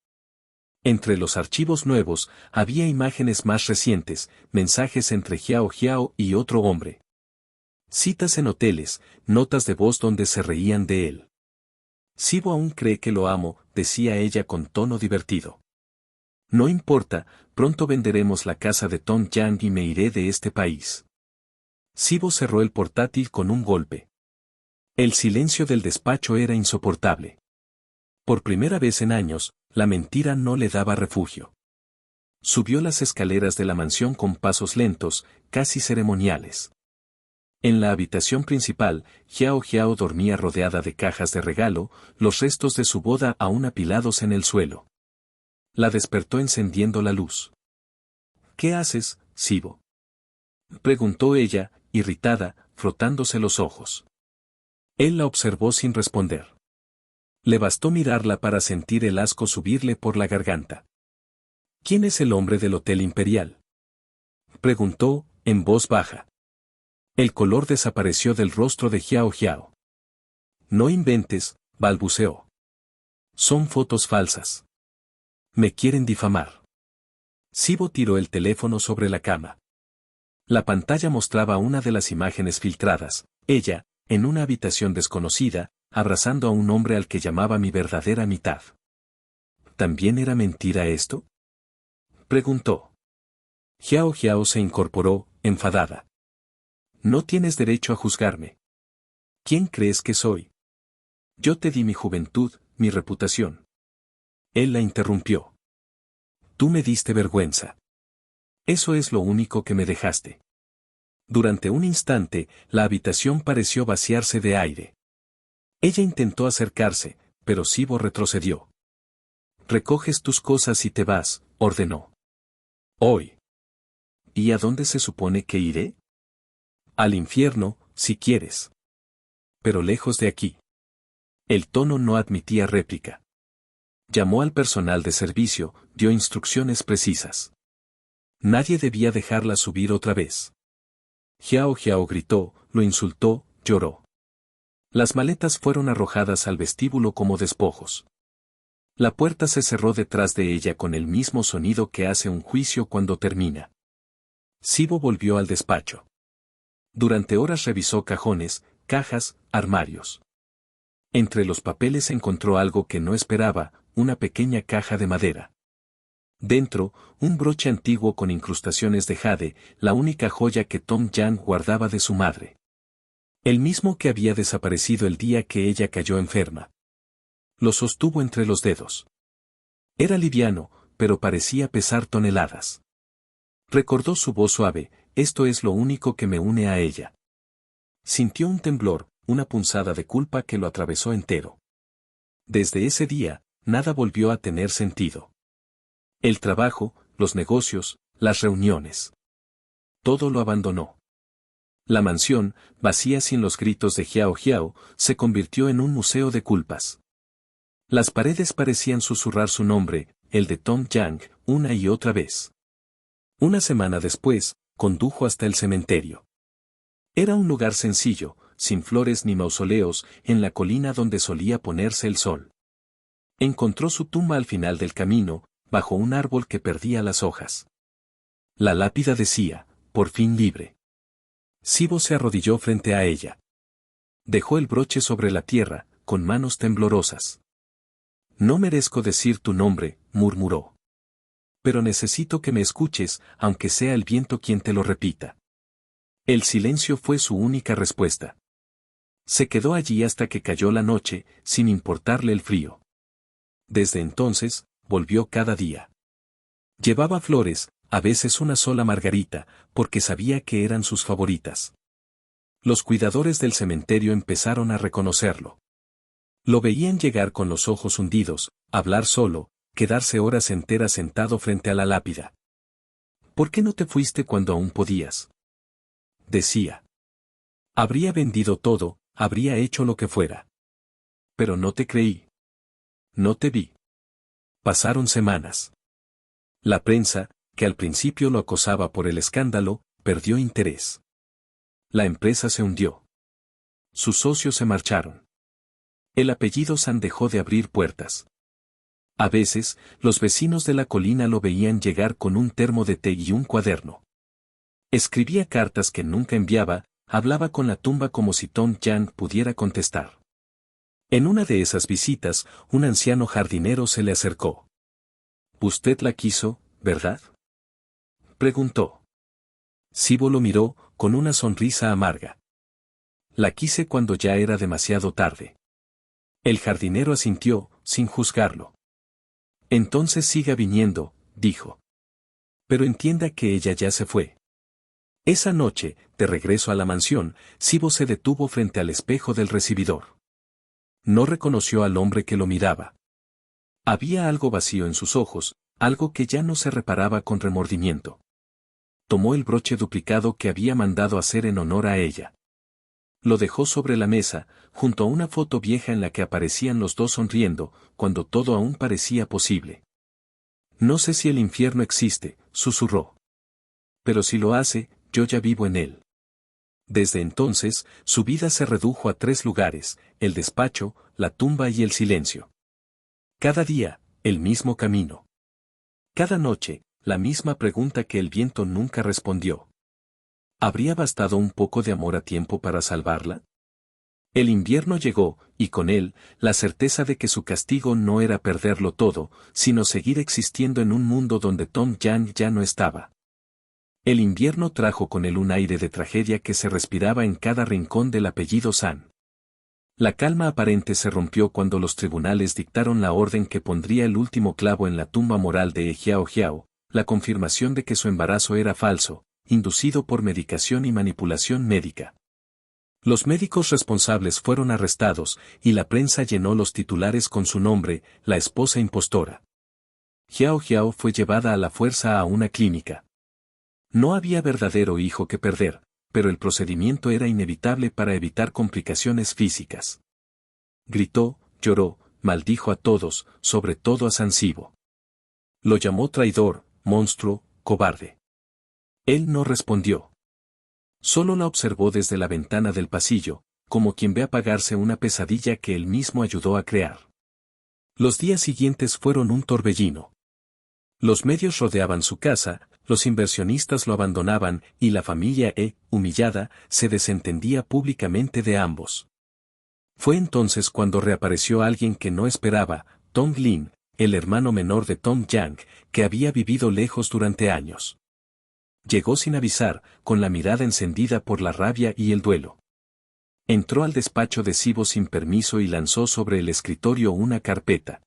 Entre los archivos nuevos, había imágenes más recientes, mensajes entre Xiao Xiao y otro hombre. Citas en hoteles, notas de voz donde se reían de él. Sibo aún cree que lo amo, decía ella con tono divertido. No importa, pronto venderemos la casa de Tom Yang y me iré de este país. Sibo cerró el portátil con un golpe. El silencio del despacho era insoportable. Por primera vez en años, la mentira no le daba refugio. Subió las escaleras de la mansión con pasos lentos, casi ceremoniales. En la habitación principal, Xiao Xiao dormía rodeada de cajas de regalo, los restos de su boda aún apilados en el suelo. La despertó encendiendo la luz. ¿Qué haces, Sibo?, preguntó ella, irritada, frotándose los ojos. Él la observó sin responder. Le bastó mirarla para sentir el asco subirle por la garganta. ¿Quién es el hombre del Hotel Imperial?, preguntó, en voz baja. El color desapareció del rostro de Xiao Xiao. No inventes, balbuceó. Son fotos falsas. Me quieren difamar. Sibo tiró el teléfono sobre la cama. La pantalla mostraba una de las imágenes filtradas, ella, en una habitación desconocida, abrazando a un hombre al que llamaba mi verdadera mitad. ¿También era mentira esto?, preguntó. Xiao Xiao se incorporó, enfadada. No tienes derecho a juzgarme. ¿Quién crees que soy? Yo te di mi juventud, mi reputación. Él la interrumpió. Tú me diste vergüenza. Eso es lo único que me dejaste. Durante un instante, la habitación pareció vaciarse de aire. Ella intentó acercarse, pero Sibo retrocedió. Recoges tus cosas y te vas, ordenó. Hoy. ¿Y a dónde se supone que iré? Al infierno, si quieres. Pero lejos de aquí. El tono no admitía réplica. Llamó al personal de servicio, dio instrucciones precisas. Nadie debía dejarla subir otra vez. Xiao Xiao gritó, lo insultó, lloró. Las maletas fueron arrojadas al vestíbulo como despojos. La puerta se cerró detrás de ella con el mismo sonido que hace un juicio cuando termina. Sibo volvió al despacho. Durante horas revisó cajones, cajas, armarios. Entre los papeles encontró algo que no esperaba, una pequeña caja de madera. Dentro, un broche antiguo con incrustaciones de jade, la única joya que Tom Yang guardaba de su madre. El mismo que había desaparecido el día que ella cayó enferma. Lo sostuvo entre los dedos. Era liviano, pero parecía pesar toneladas. Recordó su voz suave, esto es lo único que me une a ella. Sintió un temblor, una punzada de culpa que lo atravesó entero. Desde ese día, nada volvió a tener sentido. El trabajo, los negocios, las reuniones. Todo lo abandonó. La mansión, vacía sin los gritos de Xiao Xiao, se convirtió en un museo de culpas. Las paredes parecían susurrar su nombre, el de Tom Yang, una y otra vez. Una semana después, condujo hasta el cementerio. Era un lugar sencillo, sin flores ni mausoleos, en la colina donde solía ponerse el sol. Encontró su tumba al final del camino, bajo un árbol que perdía las hojas. La lápida decía, por fin libre. Sibo se arrodilló frente a ella. Dejó el broche sobre la tierra, con manos temblorosas. No merezco decir tu nombre, murmuró. Pero necesito que me escuches, aunque sea el viento quien te lo repita. El silencio fue su única respuesta. Se quedó allí hasta que cayó la noche, sin importarle el frío. Desde entonces, volvió cada día. Llevaba flores, a veces una sola margarita, porque sabía que eran sus favoritas. Los cuidadores del cementerio empezaron a reconocerlo. Lo veían llegar con los ojos hundidos, hablar solo, quedarse horas enteras sentado frente a la lápida. ¿Por qué no te fuiste cuando aún podías?, decía. Habría vendido todo, habría hecho lo que fuera. Pero no te creí. No te vi. Pasaron semanas. La prensa, que al principio lo acosaba por el escándalo, perdió interés. La empresa se hundió. Sus socios se marcharon. El apellido San dejó de abrir puertas. A veces, los vecinos de la colina lo veían llegar con un termo de té y un cuaderno. Escribía cartas que nunca enviaba, hablaba con la tumba como si Tom Yang pudiera contestar. En una de esas visitas, un anciano jardinero se le acercó. «¿Usted la quiso, verdad?», preguntó. Sibo lo miró, con una sonrisa amarga. «La quise cuando ya era demasiado tarde». El jardinero asintió, sin juzgarlo. «Entonces siga viniendo», dijo. «Pero entienda que ella ya se fue». Esa noche, de regreso a la mansión, Sibo se detuvo frente al espejo del recibidor. No reconoció al hombre que lo miraba. Había algo vacío en sus ojos, algo que ya no se reparaba con remordimiento. Tomó el broche duplicado que había mandado hacer en honor a ella. Lo dejó sobre la mesa, junto a una foto vieja en la que aparecían los dos sonriendo, cuando todo aún parecía posible. «No sé si el infierno existe», susurró. «Pero si lo hace, yo ya vivo en él». Desde entonces, su vida se redujo a 3 lugares: el despacho, la tumba y el silencio. Cada día, el mismo camino. Cada noche, la misma pregunta que el viento nunca respondió. ¿Habría bastado un poco de amor a tiempo para salvarla? El invierno llegó, y con él, la certeza de que su castigo no era perderlo todo, sino seguir existiendo en un mundo donde Tom Yang ya no estaba. El invierno trajo con él un aire de tragedia que se respiraba en cada rincón del apellido San. La calma aparente se rompió cuando los tribunales dictaron la orden que pondría el último clavo en la tumba moral de Xiao Xiao, la confirmación de que su embarazo era falso, inducido por medicación y manipulación médica. Los médicos responsables fueron arrestados, y la prensa llenó los titulares con su nombre, la esposa impostora. Xiao Xiao fue llevada a la fuerza a una clínica. No había verdadero hijo que perder, pero el procedimiento era inevitable para evitar complicaciones físicas. Gritó, lloró, maldijo a todos, sobre todo a San Sibo. Lo llamó traidor, monstruo, cobarde. Él no respondió. Solo la observó desde la ventana del pasillo, como quien ve apagarse una pesadilla que él mismo ayudó a crear. Los días siguientes fueron un torbellino. Los medios rodeaban su casa, los inversionistas lo abandonaban, y la familia humillada, se desentendía públicamente de ambos. Fue entonces cuando reapareció alguien que no esperaba, Tong Lin, el hermano menor de Tom Yang, que había vivido lejos durante años. Llegó sin avisar, con la mirada encendida por la rabia y el duelo. Entró al despacho de Sibo sin permiso y lanzó sobre el escritorio una carpeta.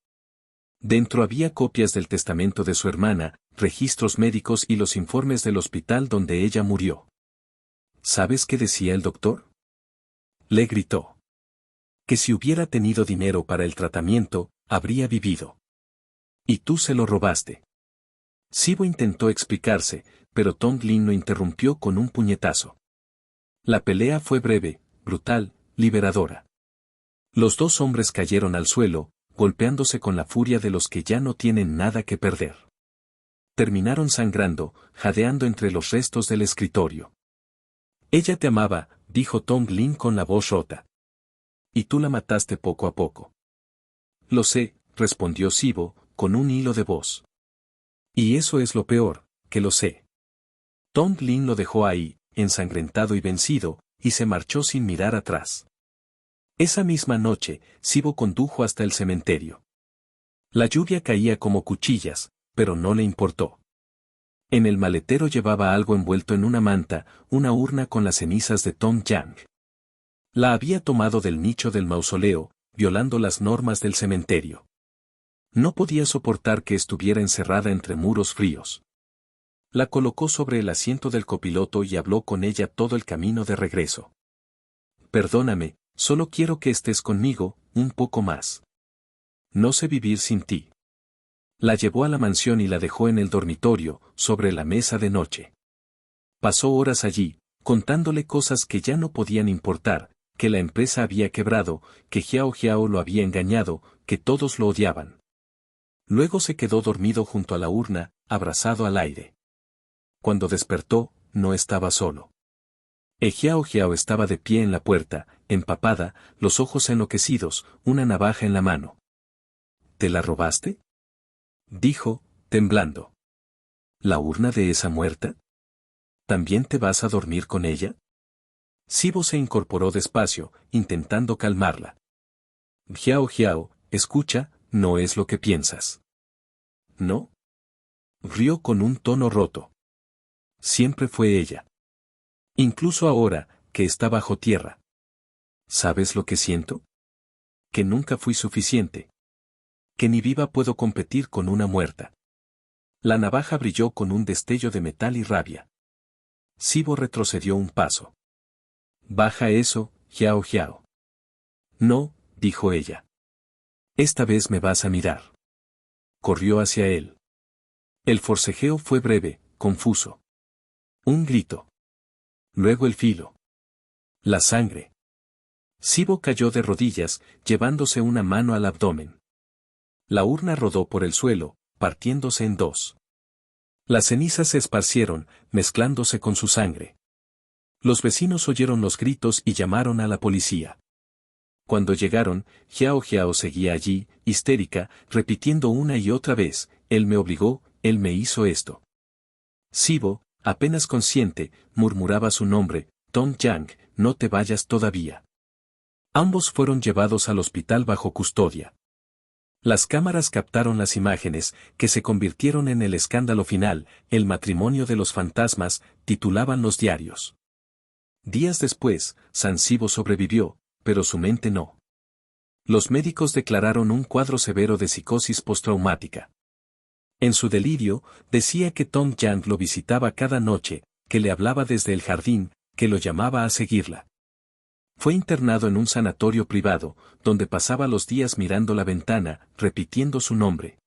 Dentro había copias del testamento de su hermana, registros médicos y los informes del hospital donde ella murió. ¿Sabes qué decía el doctor?, le gritó. Que si hubiera tenido dinero para el tratamiento, habría vivido. Y tú se lo robaste. Sibo intentó explicarse, pero Tong Lin lo interrumpió con un puñetazo. La pelea fue breve, brutal, liberadora. Los dos hombres cayeron al suelo, golpeándose con la furia de los que ya no tienen nada que perder. Terminaron sangrando, jadeando entre los restos del escritorio. Ella te amaba, dijo Tong Lin con la voz rota. Y tú la mataste poco a poco. Lo sé, respondió Sibo, con un hilo de voz. Y eso es lo peor, que lo sé. Tong Lin lo dejó ahí, ensangrentado y vencido, y se marchó sin mirar atrás. Esa misma noche, Sibo condujo hasta el cementerio. La lluvia caía como cuchillas, pero no le importó. En el maletero llevaba algo envuelto en una manta, una urna con las cenizas de Tom Yang. La había tomado del nicho del mausoleo, violando las normas del cementerio. No podía soportar que estuviera encerrada entre muros fríos. La colocó sobre el asiento del copiloto y habló con ella todo el camino de regreso. Perdóname, solo quiero que estés conmigo, un poco más. No sé vivir sin ti. La llevó a la mansión y la dejó en el dormitorio, sobre la mesa de noche. Pasó horas allí, contándole cosas que ya no podían importar, que la empresa había quebrado, que Xiao Xiao lo había engañado, que todos lo odiaban. Luego se quedó dormido junto a la urna, abrazado al aire. Cuando despertó, no estaba solo. Xiao Xiao estaba de pie en la puerta, empapada, los ojos enloquecidos, una navaja en la mano. ¿Te la robaste?, dijo, temblando. ¿La urna de esa muerta? ¿También te vas a dormir con ella? Sibo se incorporó despacio, intentando calmarla. Jiao Jiao, escucha, no es lo que piensas. ¿No? Rió con un tono roto. Siempre fue ella. Incluso ahora, que está bajo tierra. ¿Sabes lo que siento? Que nunca fui suficiente. Que ni viva puedo competir con una muerta. La navaja brilló con un destello de metal y rabia. Sibo retrocedió un paso. Baja eso, Jiao Jiao. No, dijo ella. Esta vez me vas a mirar. Corrió hacia él. El forcejeo fue breve, confuso. Un grito. Luego el filo. La sangre. Sibo cayó de rodillas, llevándose una mano al abdomen. La urna rodó por el suelo, partiéndose en dos. Las cenizas se esparcieron, mezclándose con su sangre. Los vecinos oyeron los gritos y llamaron a la policía. Cuando llegaron, Jiao Jiao seguía allí, histérica, repitiendo una y otra vez, él me obligó, él me hizo esto. Sibo, apenas consciente, murmuraba su nombre, Tong Yang, no te vayas todavía. Ambos fueron llevados al hospital bajo custodia. Las cámaras captaron las imágenes, que se convirtieron en el escándalo final, el matrimonio de los fantasmas, titulaban los diarios. Días después, San Sibo sobrevivió, pero su mente no. Los médicos declararon un cuadro severo de psicosis postraumática. En su delirio, decía que Tong Yang lo visitaba cada noche, que le hablaba desde el jardín, que lo llamaba a seguirla. Fue internado en un sanatorio privado, donde pasaba los días mirando la ventana, repitiendo su nombre.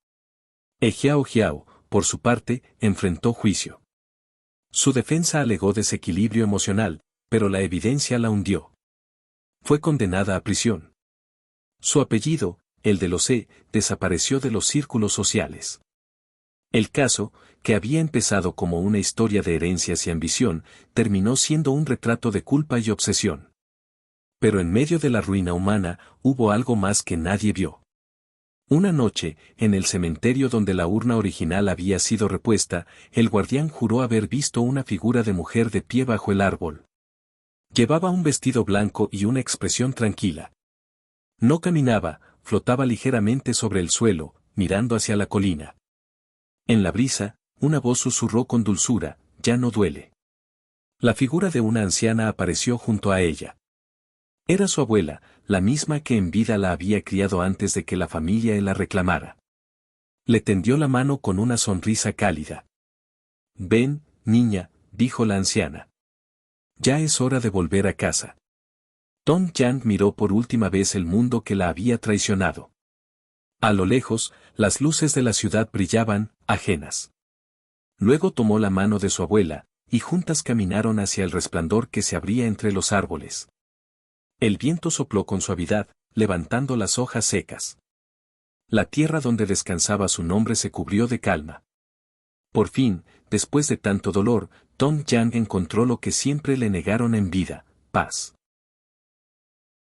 Jiao Jiao, por su parte, enfrentó juicio. Su defensa alegó desequilibrio emocional, pero la evidencia la hundió. Fue condenada a prisión. Su apellido, el de los desapareció de los círculos sociales. El caso, que había empezado como una historia de herencias y ambición, terminó siendo un retrato de culpa y obsesión. Pero en medio de la ruina humana, hubo algo más que nadie vio. Una noche, en el cementerio donde la urna original había sido repuesta, el guardián juró haber visto una figura de mujer de pie bajo el árbol. Llevaba un vestido blanco y una expresión tranquila. No caminaba, flotaba ligeramente sobre el suelo, mirando hacia la colina. En la brisa, una voz susurró con dulzura, ya no duele. La figura de una anciana apareció junto a ella. Era su abuela, la misma que en vida la había criado antes de que la familia la reclamara. Le tendió la mano con una sonrisa cálida. Ven, niña, dijo la anciana. Ya es hora de volver a casa. Tong Yang miró por última vez el mundo que la había traicionado. A lo lejos, las luces de la ciudad brillaban, ajenas. Luego tomó la mano de su abuela, y juntas caminaron hacia el resplandor que se abría entre los árboles. El viento sopló con suavidad, levantando las hojas secas. La tierra donde descansaba su nombre se cubrió de calma. Por fin, después de tanto dolor, Tong Yang encontró lo que siempre le negaron en vida, paz.